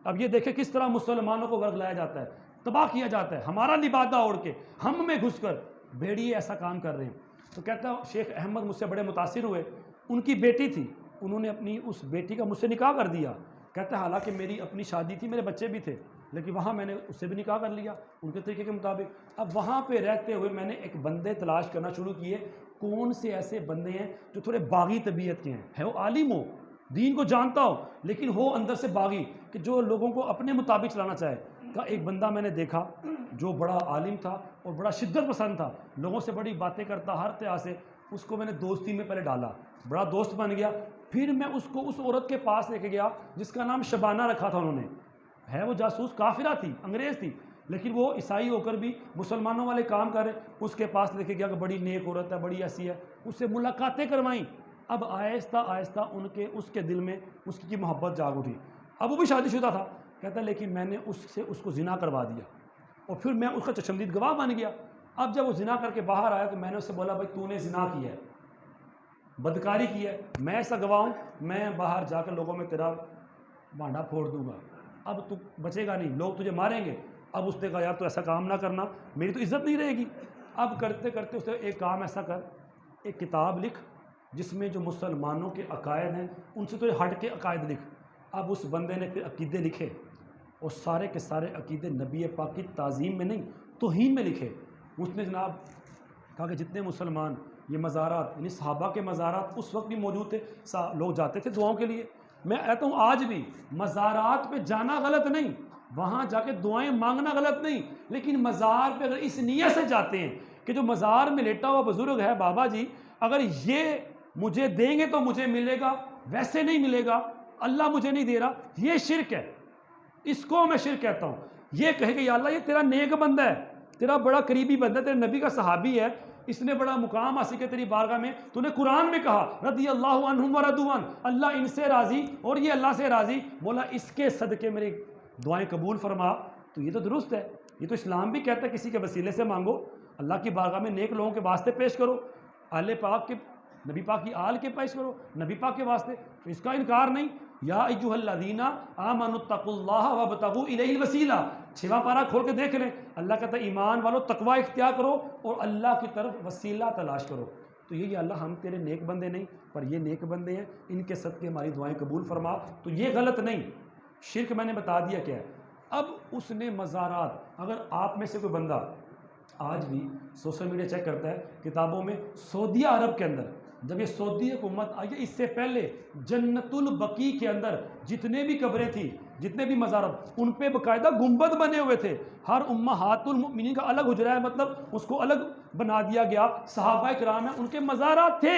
اب یہ دیکھیں کس طرح مسلمانوں کو ورگ لایا جاتا ہے، تباہ کیا جاتا ہے، ہمارا لبادہ اوڑھ کے، ہم میں گھس کر بھیڑیے ایسا کام کر رہے ہیں۔ تو کہتا ہے شیخ احمد مجھ سے بڑے متاثر ہوئے، ان کی بیٹی تھی، انہوں نے اپنی اس بیٹی کا مجھ سے نکاح کر دیا۔ کہتا ہے حالانکہ میری اپنی شادی تھی، میرے بچے بھی تھے، لیکن وہاں میں نے اس سے بھی نکاح کر لیا ان کے طریقے کے مطابق۔ اب وہاں پہ رہتے ہوئے میں نے ایک بندے تلاش کرنا شروع کیے، کون سے ایسے بندے ہیں جو تھوڑے باغی طبیعت کے ہیں، ہے وہ عالم ہو، دین کو جانتا ہو، لیکن ہو اندر سے باغی، کہ جو لوگوں کو اپنے مطابق چلانا چاہے۔ کا ایک بندہ میں نے دیکھا جو بڑا عالم تھا اور بڑا شدت پسند تھا، لوگوں سے بڑی باتیں کرتا ہر طرح سے، اس کو میں نے دوستی میں پہلے ڈالا، بڑا دوست بن گیا۔ پھر میں اس کو اس عورت کے پاس لے کے گیا جس کا نام شبانہ رکھا تھا انہوں نے، ہے وہ جاسوس، کافرہ تھی، انگریز تھی، لیکن وہ عیسائی ہو کر بھی مسلمانوں والے کام کر رہے۔ اس کے پاس لے کے گیا کہ بڑی نیک عورت ہے، بڑی ایسی ہے، اس سے ملاقاتیں کروائیں۔ اب آہستہ آہستہ اس کے دل میں اس کی محبت جاگ اٹھی۔ اب وہ بھی شادی شدہ تھا، کہتا ہے لیکن میں نے اس کو زنا کروا دیا، اور پھر میں اس کا چشمدید گواہ بن گیا۔ اب جب وہ زنا کر کے باہر آیا تو میں نے اس سے بولا بھائی تو نے زنا کیا ہے، بدکاری کی ہے، میں ایسا گواہ ہوں، میں باہر جا کر لوگوں میں تیرا بانڈا پھوڑ دوں گا، اب تو بچے گا نہیں، لوگ تجھے ماریں گے۔ اب اس نے کہا یار تو ایسا کام نہ کرنا، میری تو عزت نہیں رہے گی۔ اب کرتے کرتے اس نے ایک کام ایسا کر، ایک کتاب لکھ جس میں جو مسلمانوں کے عقائد ہیں ان سے تو ہٹ کے عقائد لکھ۔ اب اس بندے نے پھر عقیدے لکھے، اور سارے کے سارے عقیدے نبی پاک کی تعظیم میں نہیں، توہین میں لکھے۔ اس نے جناب کہا کہ جتنے مسلمان یہ مزارات، یعنی صحابہ کے مزارات اس وقت بھی موجود تھے، لوگ جاتے تھے دعاؤں کے لیے، میں کہتا ہوں آج بھی مزارات پہ جانا غلط نہیں، وہاں جا کے دعائیں مانگنا غلط نہیں، لیکن مزار پہ اگر اس نیت سے جاتے ہیں کہ جو مزار میں لیٹا ہوا بزرگ ہے بابا جی، اگر یہ مجھے دیں گے تو مجھے ملے گا، ویسے نہیں ملے گا، اللہ مجھے نہیں دے رہا، یہ شرک ہے، اس کو میں شرک کہتا ہوں۔ یہ کہے کہ یا اللہ یہ تیرا نیک بندہ ہے، تیرا بڑا قریبی بندہ ہے، تیرے نبی کا صحابی ہے، اس نے بڑا مقام حاصل کیا تیری بارگاہ میں، تو نے قرآن میں کہا رضی اللہ عنہم ورضوا عنہ، اللہ ان سے راضی اور یہ اللہ سے راضی، بولا اس کے صدقے میری دعائیں قبول فرما۔ تو یہ تو درست ہے، یہ تو اسلام بھی کہتا ہے کسی کے وسیلے سے مانگو، اللہ کی بارگاہ میں نیک لوگوں کے واسطے پیش کرو، آل پاک کے، نبی پاک کی آل کے پیش کرو، نبی پاک کے واسطے، تو اس کا انکار نہیں۔ یا ایھا الذین آمنوا اتقوا اللہ وابتغوا الیہ الوسیلہ، 6واں پارہ کھول کے دیکھ لیں، اللہ کہتا ہے ایمان والو تقوی اختیار کرو اور اللہ کی طرف وسیلہ تلاش کرو۔ تو یہ اللہ ہم تیرے نیک بندے نہیں، پر یہ نیک بندے ہیں، ان کے صدقے ہماری دعائیں قبول فرما، تو یہ غلط نہیں۔ شرک میں نے بتا دیا کیا ہے۔ اب اس نے مزارات، اگر آپ میں سے کوئی بندہ آج بھی سوشل میڈیا چیک کرتا ہے، کتابوں میں سعودیہ عرب کے اندر جب یہ سعودی حکومت آئی، اس سے پہلے جنت البقیع کے اندر جتنے بھی قبریں تھیں جتنے بھی مزارات ان پہ باقاعدہ گنبد بنے ہوئے تھے. ہر امہات المؤمنین کا الگ حجرہ ہے, مطلب اس کو الگ بنا دیا گیا. صحابہ کرام ہیں, ان کے مزارات تھے.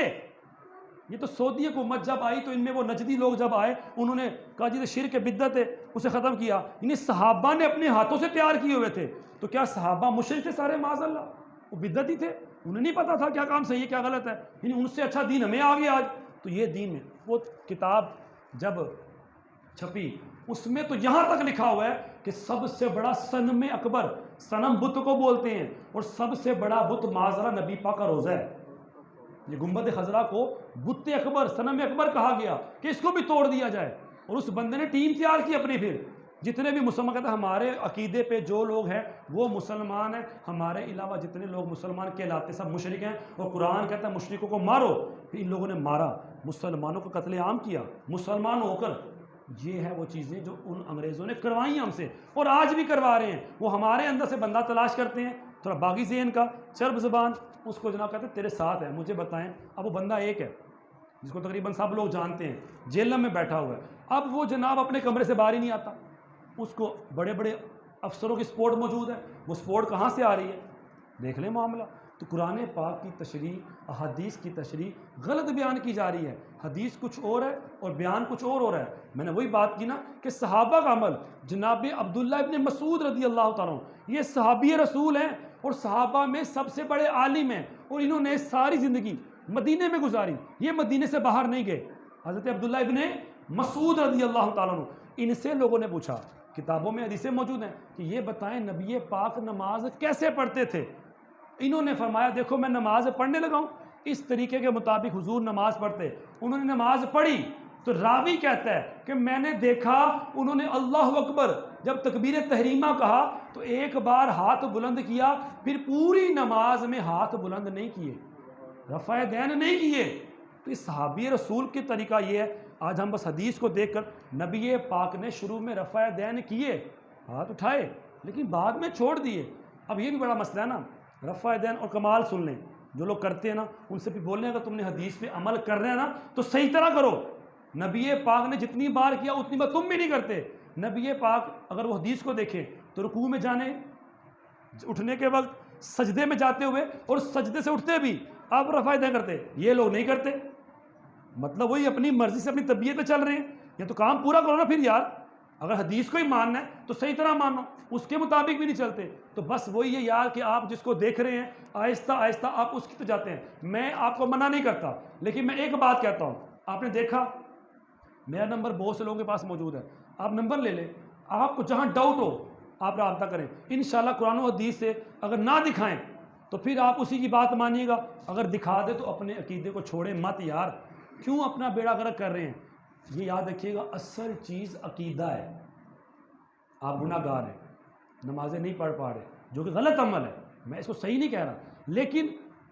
یہ تو سعودی حکومت جب آئی تو ان میں وہ نجدی لوگ جب آئے انہوں نے کہا جی شرک بدعت ہے, اسے ختم کیا. یعنی صحابہ نے اپنے ہاتھوں سے تیار کیے ہوئے تھے. تو کیا صحابہ مشرک تھے سارے معاذ اللہ؟ وہ بدعتی تھے, انہیں نہیں پتا تھا کیا کام صحیح ہے کیا غلط ہے. یعنی ان سے اچھا دین ہمیں آ گیا آج. تو یہ دین ہے. وہ کتاب جب چھپی اس میں تو یہاں تک لکھا ہوا ہے کہ سب سے بڑا صنم اکبر, صنم بت کو بولتے ہیں, اور سب سے بڑا بت معذرہ نبی پاک کا روزہ ہے. یہ گنبد خضرا کو بت اکبر, صنم اکبر کہا گیا کہ اس کو بھی توڑ دیا جائے. اور اس بندے نے ٹیم تیار کی اپنی. پھر جتنے بھی مسلمان کہتے ہیں ہمارے عقیدے پہ جو لوگ ہیں وہ مسلمان ہیں, ہمارے علاوہ جتنے لوگ مسلمان کہلاتے سب مشرک ہیں, اور قرآن کہتا ہے مشرکوں کو مارو. پھر ان لوگوں نے مارا, مسلمانوں کو قتل عام کیا مسلمان ہو کر. یہ ہے وہ چیزیں جو ان انگریزوں نے کروائی ہم سے, اور آج بھی کروا رہے ہیں. وہ ہمارے اندر سے بندہ تلاش کرتے ہیں تھوڑا باغی ذہن کا, چرب زبان, اس کو جناب کہتے ہیں تیرے ساتھ ہے, مجھے بتائیں. اب وہ بندہ ایک ہے جس کو تقریباً سب لوگ جانتے ہیں, جیلم میں بیٹھا ہوا ہے. اب وہ جناب اپنے کمرے سے باہر ہی نہیں آتا. اس کو بڑے بڑے افسروں کی سپورٹ موجود ہے. وہ سپورٹ کہاں سے آ رہی ہے؟ دیکھ لیں معاملہ. تو قرآن پاک کی تشریح, احادیث کی تشریح غلط بیان کی جا رہی ہے. حدیث کچھ اور ہے اور بیان کچھ اور ہو رہا ہے. میں نے وہی بات کی نا کہ صحابہ کا عمل, جناب عبداللہ ابن مسعود رضی اللہ تعالیٰ عنہ یہ صحابی رسول ہیں اور صحابہ میں سب سے بڑے عالم ہیں, اور انہوں نے ساری زندگی مدینے میں گزاری, یہ مدینے سے باہر نہیں گئے. حضرت عبداللہ ابن مسعود رضی اللہ تعالیٰ عنہ, ان سے لوگوں نے پوچھا, کتابوں میں حدیثیں موجود ہیں کہ یہ بتائیں نبی پاک نماز کیسے پڑھتے تھے. انہوں نے فرمایا دیکھو میں نماز پڑھنے لگا ہوں, اس طریقے کے مطابق حضور نماز پڑھتے. انہوں نے نماز پڑھی تو راوی کہتا ہے کہ میں نے دیکھا انہوں نے اللہ اکبر جب تکبیر تحریمہ کہا تو ایک بار ہاتھ بلند کیا, پھر پوری نماز میں ہاتھ بلند نہیں کیے, رفع دین نہیں کیے. تو اس صحابی رسول کی طریقہ یہ ہے. آج ہم بس حدیث کو دیکھ کر نبی پاک نے شروع میں رفع دین کیے, ہاتھ اٹھائے, لیکن بعد میں چھوڑ دیے. اب یہ بھی بڑا مسئلہ ہے نا, رفع دین اور کمال سن لیں. جو لوگ کرتے ہیں نا ان سے بھی بولنے اگر تم نے حدیث پہ عمل کر رہے ہیں نا تو صحیح طرح کرو. نبی پاک نے جتنی بار کیا اتنی بار تم بھی نہیں کرتے. نبی پاک اگر وہ حدیث کو دیکھیں تو رکوع میں جانے, اٹھنے کے وقت سجدے میں جاتے ہوئے اور سجدے سے اٹھتے بھی آپ رفع دین کرتے. یہ لوگ نہیں کرتے. مطلب وہی اپنی مرضی سے اپنی طبیعت پہ چل رہے ہیں. یا تو کام پورا کرو نا پھر یار, اگر حدیث کو ہی ماننا ہے تو صحیح طرح مانو, اس کے مطابق بھی نہیں چلتے. تو بس وہی ہے یار کہ آپ جس کو دیکھ رہے ہیں آہستہ آہستہ آپ اس کی تو جاتے ہیں. میں آپ کو منع نہیں کرتا, لیکن میں ایک بات کہتا ہوں, آپ نے دیکھا میرا نمبر بہت سے لوگوں کے پاس موجود ہے, آپ نمبر لے لیں, آپ کو جہاں ڈاؤٹ ہو آپ رابطہ کریں. انشاءاللہ قرآن و حدیث سے اگر نہ دکھائیں تو پھر آپ اسی کی بات مانیے گا, اگر دکھا دے تو اپنے عقیدے کو چھوڑیں مت یار, کیوں اپنا بیڑا غرق کر رہے ہیں. یہ یاد رکھیے گا اصل چیز عقیدہ ہے. آپ گناہ گار ہیں, نمازیں نہیں پڑھ پا رہے, جو کہ غلط عمل ہے, میں اس کو صحیح نہیں کہہ رہا, لیکن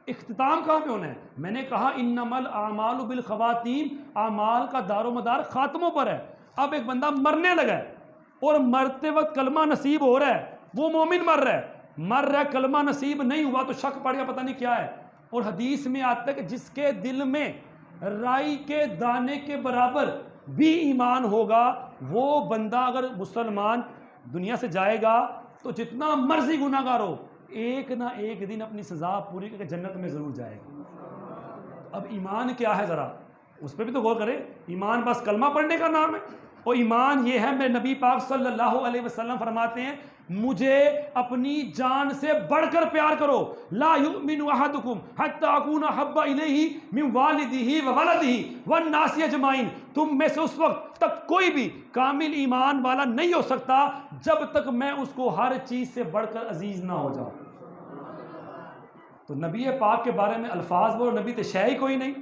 اختتام کہاں پہ ہونا ہے؟ میں نے کہا انما الاعمال بالخواتیم, اعمال کا دار و مدار خاتموں پر ہے. اب ایک بندہ مرنے لگا ہے اور مرتے وقت کلمہ نصیب ہو رہا ہے, وہ مومن مر رہا ہے, کلمہ نصیب نہیں ہوا تو شک پڑ گیا پتہ نہیں کیا ہے. اور حدیث میں آتا ہے کہ جس کے دل میں رائی کے دانے کے برابر بھی ایمان ہوگا وہ بندہ اگر مسلمان دنیا سے جائے گا تو جتنا مرضی گناہ گار ہو ایک نہ ایک دن اپنی سزا پوری کر کے جنت میں ضرور جائے گا. اب ایمان کیا ہے ذرا اس پہ بھی تو غور کرے. ایمان بس کلمہ پڑھنے کا نام ہے, اور ایمان یہ ہے, میرے نبی پاک صلی اللہ علیہ وسلم فرماتے ہیں مجھے اپنی جان سے بڑھ کر پیار کرو. لا یؤمن احدکم حتی اکون احب الیہ من والدہ وولدہ والناس اجمعین. تم میں سے اس وقت تک کوئی بھی کامل ایمان والا نہیں ہو سکتا جب تک میں اس کو ہر چیز سے بڑھ کر عزیز نہ ہو جاؤں. تو نبی پاک کے بارے میں الفاظ بولو, نبی تو شے ہی کوئی نہیں,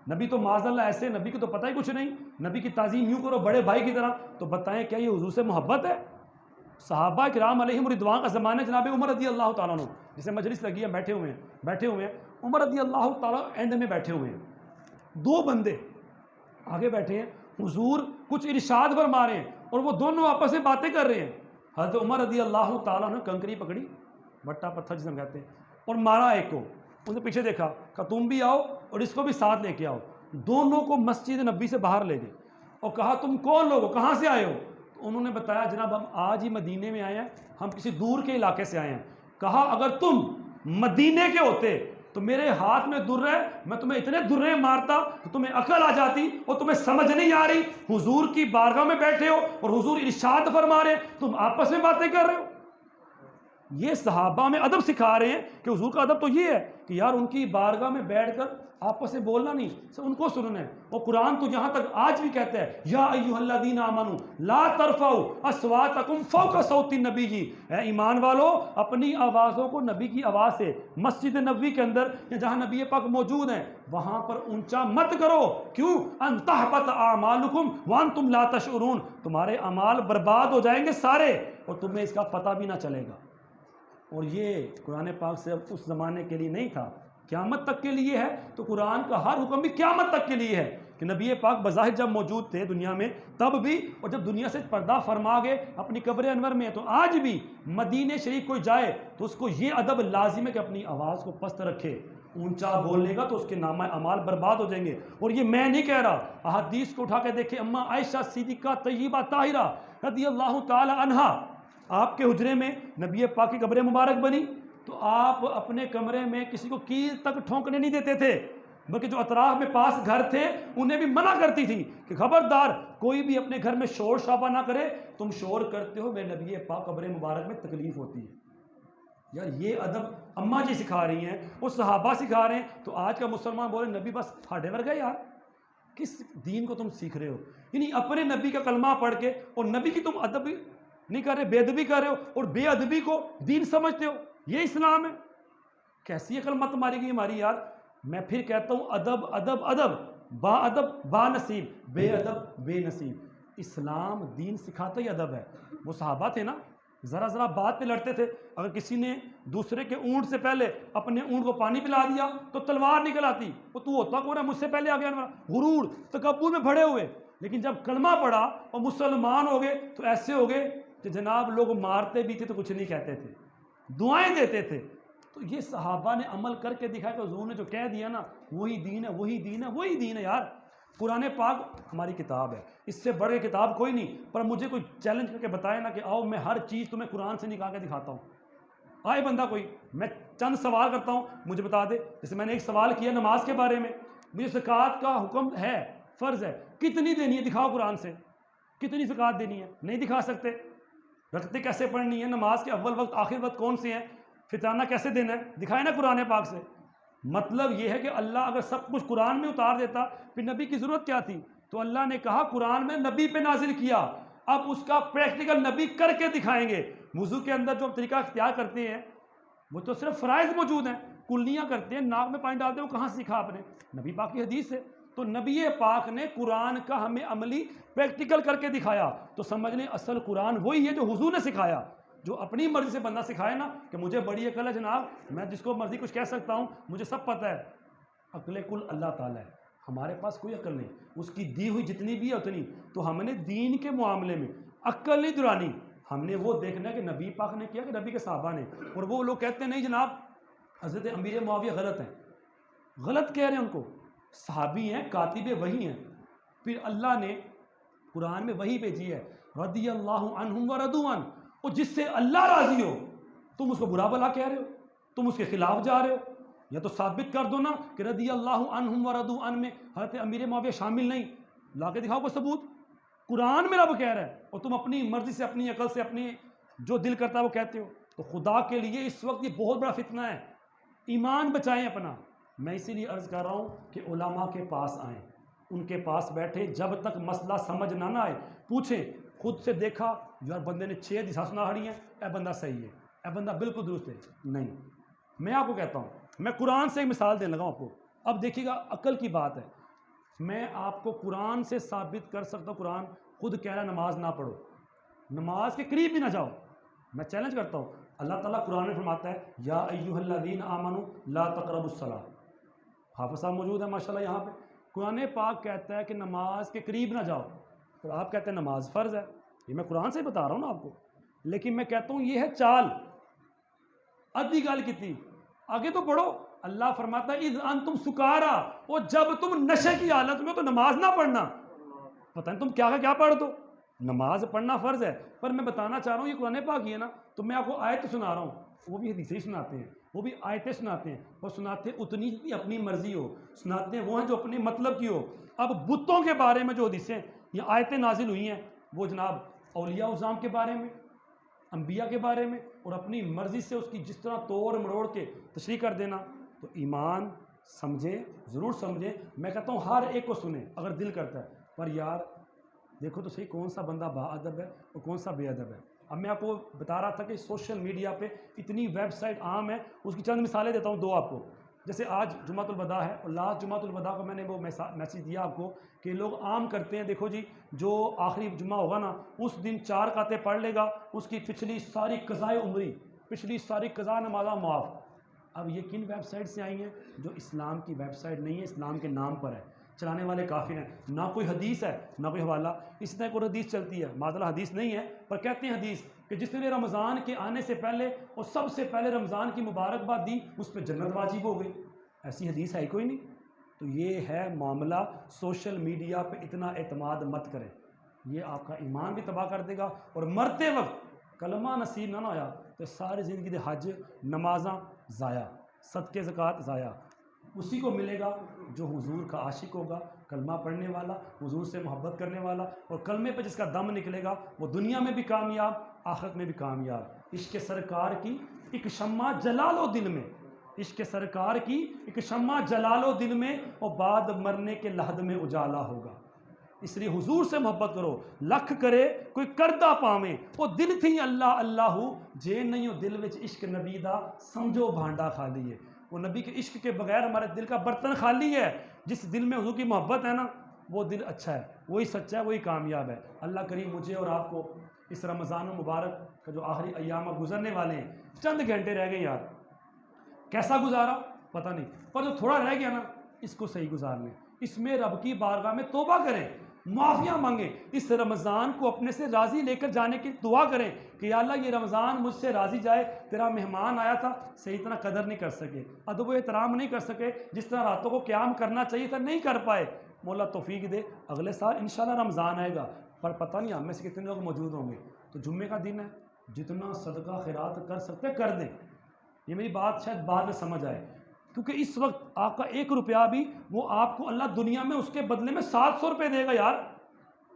نبی تو معاذ اللہ ایسے, نبی کو تو پتہ ہی کچھ نہیں, نبی کی تعظیم یوں کرو بڑے بھائی کی طرح. تو بتائیں کیا یہ حضور سے محبت ہے؟ صحابہ کرام علیہم رضوان کا زمانہ, جناب عمر رضی اللہ تعالیٰ عنہ, جسے مجلس لگی ہے, بیٹھے ہوئے ہیں, عمر رضی اللہ تعالیٰ اینڈ میں بیٹھے ہوئے ہیں, دو بندے آگے بیٹھے ہیں, حضور کچھ ارشاد فرما رہے ہیں اور وہ دونوں آپس میں باتیں کر رہے ہیں. حضرت عمر رضی اللہ تعالیٰ نے کنکری پکڑی, بٹا پتھر جسے ہم کہتے ہیں, اور مارا ایک کو. اس نے پیچھے دیکھا کہ تم بھی آؤ اور اس کو بھی ساتھ لے کے آؤ. دونوں کو مسجد نبی سے باہر لے گئے اور کہا تم کون لوگ ہو, کہاں سے آئے ہو؟ انہوں نے بتایا جناب ہم آج ہی مدینے میں آئے ہیں، ہم کسی دور کے علاقے سے آئے ہیں. کہا اگر تم مدینے کے ہوتے تو میرے ہاتھ میں در ہے، میں تمہیں اتنے درے مارتا کہ تمہیں عقل آ جاتی اور تمہیں سمجھ نہیں آ رہی. حضور کی بارگاہ میں بیٹھے ہو اور حضور ارشاد فرما رہے ہیں، تم آپس میں باتیں کر رہے ہو. یہ صحابہ میں ادب سکھا رہے ہیں کہ حضور کا ادب تو یہ ہے کہ یار ان کی بارگاہ میں بیٹھ کر آپس میں بولنا نہیں، ان کو سننا ہے. اور قرآن تو یہاں تک آج بھی کہتا ہے یا ایھا الذین آمنوا لا ترفعوا اصواتکم فوق صوت النبی. اے ایمان والو اپنی آوازوں کو نبی کی آواز سے مسجد نبوی کے اندر یا جہاں نبی پاک موجود ہیں وہاں پر اونچا مت کرو. کیوں؟ ان تحبط اعمالکم وانتم لا تشعرون. تمہارے اعمال برباد ہو جائیں گے سارے اور تمہیں اس کا پتہ بھی نہ چلے گا. اور یہ قرآن پاک سے اب اس زمانے کے لیے نہیں تھا، قیامت تک کے لیے ہے. تو قرآن کا ہر حکم بھی قیامت تک کے لیے ہے کہ نبی پاک بظاہر جب موجود تھے دنیا میں تب بھی، اور جب دنیا سے پردہ فرما گئے اپنی قبر انور میں، تو آج بھی مدینہ شریف کوئی جائے تو اس کو یہ ادب لازم ہے کہ اپنی آواز کو پست رکھے. اونچا بولے گا تو اس کے نامہ اعمال برباد ہو جائیں گے. اور یہ میں نہیں کہہ رہا، احادیث کو اٹھا کے دیکھیں. اما عائشہ صدیقہ طیبہ طاہرہ رضی اللہ تعالی عنہا، آپ کے حجرے میں نبی پاک کی قبر مبارک بنی تو آپ اپنے کمرے میں کسی کو کیل تک ٹھونکنے نہیں دیتے تھے، بلکہ جو اطراف میں پاس گھر تھے انہیں بھی منع کرتی تھی کہ خبردار کوئی بھی اپنے گھر میں شور شابہ نہ کرے، تم شور کرتے ہو میرے نبی پاک قبر مبارک میں تکلیف ہوتی ہے. یار یہ ادب اماں جی سکھا رہی ہیں، وہ صحابہ سکھا رہے ہیں. تو آج کا مسلمان بولے نبی بس ہاڈے ورگا. یار کس دین کو تم سیکھ رہے ہو؟ یعنی اپنے نبی کا کلمہ پڑھ کے اور نبی کی تم ادب نہیں کر رہے، بے ادبی کر رہے ہو اور بے ادبی کو دین سمجھتے ہو. یہ اسلام ہے؟ کیسی عقل مت ماری گئی ہماری. یار میں پھر کہتا ہوں ادب ادب ادب، با ادب با نصیب، بے ادب بے نصیب. اسلام دین سکھاتا ہی ادب ہے. وہ صحابہ تھے نا، ذرا ذرا بات پہ لڑتے تھے. اگر کسی نے دوسرے کے اونٹ سے پہلے اپنے اونٹ کو پانی پلا دیا تو تلوار نکل آتی. وہ تو ہوتا کون ہے، مجھ سے پہلے آ گیا. غرور تکبر میں بھرے ہوئے. لیکن جب کلمہ پڑھا اور مسلمان ہو گئے تو ایسے ہو گئے کہ جناب لوگ مارتے بھی تھے تو کچھ نہیں کہتے تھے، دعائیں دیتے تھے. تو یہ صحابہ نے عمل کر کے دکھایا کہ حضور نے جو کہہ دیا نا وہی دین ہے، وہی دین ہے، وہی دین ہے. یار قرآن پاک ہماری کتاب ہے، اس سے بڑے کتاب کوئی نہیں. پر مجھے کوئی چیلنج کر کے بتائے نا کہ آؤ میں ہر چیز تمہیں قرآن سے نکال کے دکھاتا ہوں. آئے بندہ کوئی، میں چند سوال کرتا ہوں مجھے بتا دے. جیسے میں نے ایک سوال کیا نماز کے بارے میں، مجھے زکوٰۃ کا حکم ہے، فرض ہے، کتنی دینی ہے دکھاؤ قرآن سے. کتنی زکوٰۃ دینی ہے؟ نہیں دکھا سکتے. رکھتے کیسے پڑھنی ہے، نماز کے اول وقت آخر وقت کون سے ہیں، فطرانہ کیسے دینا ہے، دکھائے نا قرآن پاک سے. مطلب یہ ہے کہ اللہ اگر سب کچھ قرآن میں اتار دیتا پھر نبی کی ضرورت کیا تھی. تو اللہ نے کہا قرآن میں نبی پہ نازل کیا، اب اس کا پریکٹیکل نبی کر کے دکھائیں گے. وضو کے اندر جو طریقہ اختیار کرتے ہیں وہ تو صرف فرائض موجود ہیں، کلیاں کرتے ہیں، ناک میں پانی ڈالتے ہیں، وہ کہاں سے سیکھا آپ نے؟ نبی پاک کی حدیث سے. تو نبی پاک نے قرآن کا ہمیں عملی پریکٹیکل کر کے دکھایا. تو سمجھ لیں اصل قرآن وہی ہے جو حضور نے سکھایا. جو اپنی مرضی سے بندہ سکھائے نا کہ مجھے بڑی عقل ہے جناب، میں جس کو مرضی کچھ کہہ سکتا ہوں، مجھے سب پتہ ہے. عقل کل اللہ تعالیٰ ہے، ہمارے پاس کوئی عقل نہیں. اس کی دی ہوئی جتنی بھی ہے اتنی. تو ہم نے دین کے معاملے میں عقل نہیں دورانی، ہم نے وہ دیکھنا ہے کہ نبی پاک نے کیا کہ نبی کے صحابہ نے. اور وہ لوگ کہتے ہیں نہیں جناب حضرت امیر معاویہ غلط ہیں، غلط کہہ رہے ہیں. ان کو صحابی ہیں، کاتب وحی ہیں. پھر اللہ نے قرآن میں وحی بھیجی ہے رضی اللہ عنہم ورضوا عنہ، اور جس سے اللہ راضی ہو تم اس کو برا بلا کہہ رہے ہو، تم اس کے خلاف جا رہے ہو. یا تو ثابت کر دو نا کہ رضی اللہ عنہم ورضوا عنہ میں حضرت امیر معاویہ شامل نہیں، لا کے دکھاؤ کوئی ثبوت. قرآن میں رب کہہ رہا ہے اور تم اپنی مرضی سے، اپنی عقل سے، اپنی جو دل کرتا ہے وہ کہتے ہو. تو خدا کے لیے اس وقت یہ بہت بڑا فتنہ ہے. ایمان بچائیں اپنا. میں اسی لیے عرض کر رہا ہوں کہ علماء کے پاس آئیں، ان کے پاس بیٹھے، جب تک مسئلہ سمجھ نہ آئے پوچھیں. خود سے دیکھا یار بندے نے 6 حدیث سنا ہڑی ہیں، اے بندہ صحیح ہے، اے بندہ بالکل درست ہے. نہیں، میں آپ کو کہتا ہوں، میں قرآن سے ایک مثال دینے لگا ہوں آپ کو. اب دیکھیے گا عقل کی بات ہے. میں آپ کو قرآن سے ثابت کر سکتا ہوں، قرآن خود کہہ رہا ہے نماز نہ پڑھو، نماز کے قریب بھی نہ جاؤ. میں چیلنج کرتا ہوں، اللہ تعالیٰ قرآن میں فرماتا ہے یا ایھا الذین آمنوا لا تقربوا الصلاۃ. حافظ صاحب موجود ہے ماشاءاللہ یہاں پہ. قرآن پاک کہتا ہے کہ نماز کے قریب نہ جاؤ، اور آپ کہتے ہیں نماز فرض ہے. یہ میں قرآن سے بتا رہا ہوں نا آپ کو. لیکن میں کہتا ہوں یہ ہے چال. ادھی گل کی تھی، آگے تو پڑھو. اللہ فرماتا ہے اذ انتم سکارا، اور جب تم نشے کی حالت میں تو نماز نہ پڑھنا. پتہ نہیں تم کیا پڑھ دو. نماز پڑھنا فرض ہے، پر میں بتانا چاہ رہا ہوں یہ قرآن پاک ہی ہے نا، تو میں آپ کو آیت سنا رہا ہوں، وہ بھی حدیثیں سناتے ہیں، وہ بھی آیتیں سناتے ہیں، اور سناتے ہیں اتنی بھی اپنی مرضی ہو، سناتے ہیں وہ ہیں جو اپنے مطلب کی ہو۔ اب بتوں کے بارے میں جو حدیثیں یا آیتیں نازل ہوئی ہیں وہ جناب اولیاء اعظام کے بارے میں، انبیاء کے بارے میں، اور اپنی مرضی سے اس کی جس طرح توڑ مروڑ کے تشریح کر دینا۔ تو ایمان سمجھیں، ضرور سمجھیں، میں کہتا ہوں ہر ایک کو سنیں اگر دل کرتا ہے، پر یار دیکھو تو صحیح کون سا بندہ با ادب ہے اور کون سا بے ادب ہے۔ اب میں آپ کو بتا رہا تھا کہ سوشل میڈیا پہ اتنی ویب سائٹ عام ہے، اس کی چند مثالیں دیتا ہوں دو آپ کو۔ جیسے آج جمعۃ الوداع ہے، اور لاسٹ جمعۃ الوداع کو میں نے وہ میسیج دیا آپ کو کہ لوگ عام کرتے ہیں، دیکھو جی جو آخری جمعہ ہوگا نا اس دن 4 رکعتیں پڑھ لے گا، اس کی پچھلی ساری قضائے عمری، پچھلی ساری قضا نمازاں معاف۔ اب یہ کن ویب سائٹ سے آئی ہیں؟ جو اسلام کی ویب سائٹ نہیں ہے، اسلام کے نام پر ہے، چلانے والے کافر ہیں، نہ کوئی حدیث ہے نہ کوئی حوالہ۔ اسی طرح کوئی حدیث چلتی ہے، معذاللہ حدیث نہیں ہے پر کہتے ہیں حدیث کہ جس نے رمضان کے آنے سے پہلے اور سب سے پہلے رمضان کی مبارکباد دی اس پہ جنت واجب ہو گئی۔ ایسی حدیث ہے کوئی نہیں۔ تو یہ ہے معاملہ، سوشل میڈیا پہ اتنا اعتماد مت کریں، یہ آپ کا ایمان بھی تباہ کر دے گا، اور مرتے وقت کلمہ نصیب نہ ہویا تو ساری زندگی دے حج نمازاں ضائع، صدقے زکوٰۃ ضائع۔ اسی کو ملے گا جو حضور کا عاشق ہوگا، کلمہ پڑھنے والا، حضور سے محبت کرنے والا، اور کلمے پہ جس کا دم نکلے گا وہ دنیا میں بھی کامیاب، آخرت میں بھی کامیاب۔ عشق سرکار کی ایک شمع جلا لو دل میں، عشق سرکار کی ایک شمع جلا لو دل میں، اور بعد مرنے کے لحد میں اجالا ہوگا۔ اس لیے حضور سے محبت کرو، لکھ کرے کوئی کردہ پاویں، وہ دل تھی اللہ اللہ جے نہیں ہو دل وچ عشق نبی دا سمجھو بھانڈا خالی ہے۔ وہ نبی کے عشق کے بغیر ہمارے دل کا برتن خالی ہے۔ جس دل میں حضور کی محبت ہے نا وہ دل اچھا ہے، وہی سچا ہے، وہی کامیاب ہے۔ اللہ کریم مجھے اور آپ کو اس رمضان المبارک کا جو آخری ایام گزرنے والے ہیں، چند گھنٹے رہ گئے یار، کیسا گزارا پتہ نہیں، پر جو تھوڑا رہ گیا نا اس کو صحیح گزار لیں، اس میں رب کی بارگاہ میں توبہ کریں، معافیاں مانگیں، اس رمضان کو اپنے سے راضی لے کر جانے کی دعا کریں کہ یا اللہ یہ رمضان مجھ سے راضی جائے، تیرا مہمان آیا تھا صحیح طرح قدر نہیں کر سکے، ادب و احترام نہیں کر سکے، جس طرح راتوں کو قیام کرنا چاہیے تھا نہیں کر پائے، مولا توفیق دے اگلے سال انشاءاللہ رمضان آئے گا، پر پتہ نہیں ہم میں سے کتنے لوگ موجود ہوں گے۔ تو جمعے کا دن ہے، جتنا صدقہ خیرات کر سکتے کر دیں، یہ میری بات شاید بعد میں سمجھ آئے، کیونکہ اس وقت آپ کا 1 روپیہ بھی وہ آپ کو اللہ دنیا میں اس کے بدلے میں 700 روپے دے گا یار۔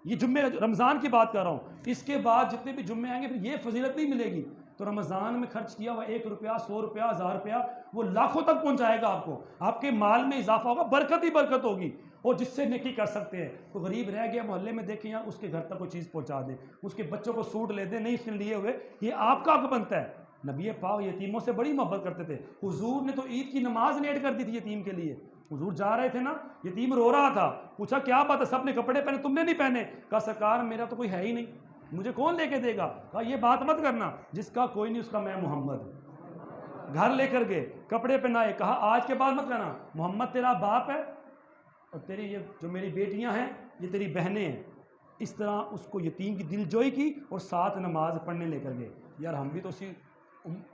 یہ جمعے رمضان کی بات کر رہا ہوں، اس کے بعد جتنے بھی جمعے آئیں گے پھر یہ فضیلت نہیں ملے گی۔ تو رمضان میں خرچ کیا ہوا 1 روپیہ، 100 روپیہ، 1000 روپیہ وہ لاکھوں تک پہنچائے گا آپ کو، آپ کے مال میں اضافہ ہوگا، برکت ہی برکت ہوگی، اور جس سے نیکی کر سکتے ہیں۔ کوئی غریب رہ گیا محلے میں دیکھیں یا اس کے گھر تک کوئی چیز پہنچا دیں، اس کے بچوں کو سوٹ لے دیں، نہیں اس نے لیے ہوئے، یہ آپ کا حق بنتا ہے۔ نبی پاک یتیموں سے بڑی محبت کرتے تھے، حضور نے تو عید کی نماز لیٹ کر دی تھی یتیم کے لیے۔ حضور جا رہے تھے نا، یتیم رو رہا تھا، پوچھا کیا بات ہے سب نے کپڑے پہنے تم نے نہیں پہنے؟ کہا سرکار میرا تو کوئی ہے ہی نہیں، مجھے کون لے کے دے گا؟ کہا یہ بات مت کرنا، جس کا کوئی نہیں اس کا میں محمد۔ گھر لے کر گئے، کپڑے پہنائے، کہا آج کے بعد مت کرنا، محمد تیرا باپ ہے اور تیری یہ جو میری بیٹیاں ہیں یہ تیری بہنیں ہیں۔ اس طرح اس کو یتیم کی دل جوئی کی اور ساتھ نماز پڑھنے لے کر گئے۔ یار ہم بھی تو اسی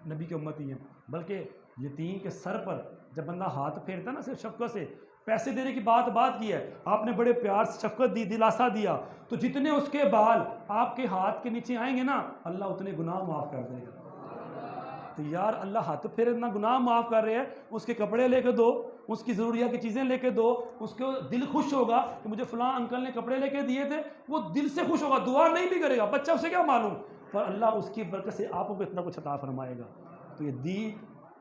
نبی کی امتی ہیں، بلکہ یتیم کے سر پر جب بندہ ہاتھ پھیرتا ہے نا صرف شفقت سے، پیسے دینے کی بات کی ہے، آپ نے بڑے پیار سے شفقت دی، دلاسا دیا، تو جتنے اس کے بال آپ کے ہاتھ کے نیچے آئیں گے نا اللہ اتنے گناہ معاف کر دے گا۔ تو یار اللہ ہاتھ پھیرے اتنا گناہ معاف کر رہے ہیں، اس کے کپڑے لے کے دو، اس کی ضروریات کی چیزیں لے کے دو، اس کو دل خوش ہوگا کہ مجھے فلاں انکل نے کپڑے لے کے دیے تھے، وہ دل سے خوش ہوگا، دعا نہیں بھی کرے گا، بچہ اسے کیا معلوم، پر اللہ اس کی برکت سے آپ کو اتنا کچھ عطا فرمائے گا۔ تو یہ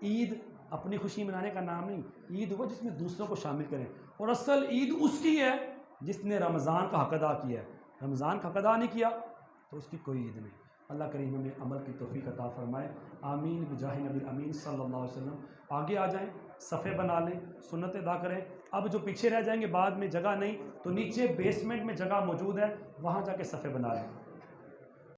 عید اپنی خوشی منانے کا نام نہیں، عید وہ جس میں دوسروں کو شامل کریں، اور اصل عید اس کی ہے جس نے رمضان کا حق ادا کیا ہے، رمضان کا حق ادا نہیں کیا تو اس کی کوئی عید نہیں۔ اللہ کریم ہمیں عمل کی توفیق عطا فرمائے، آمین بجاہ نبی امین صلی اللہ علیہ وسلم۔ آگے آ جائیں، صفحے بنا لیں، سنت ادا کریں۔ اب جو پیچھے رہ جائیں گے بعد میں جگہ نہیں، تو نیچے بیسمنٹ میں جگہ موجود ہے، وہاں جا کے صفحے بنا لیں۔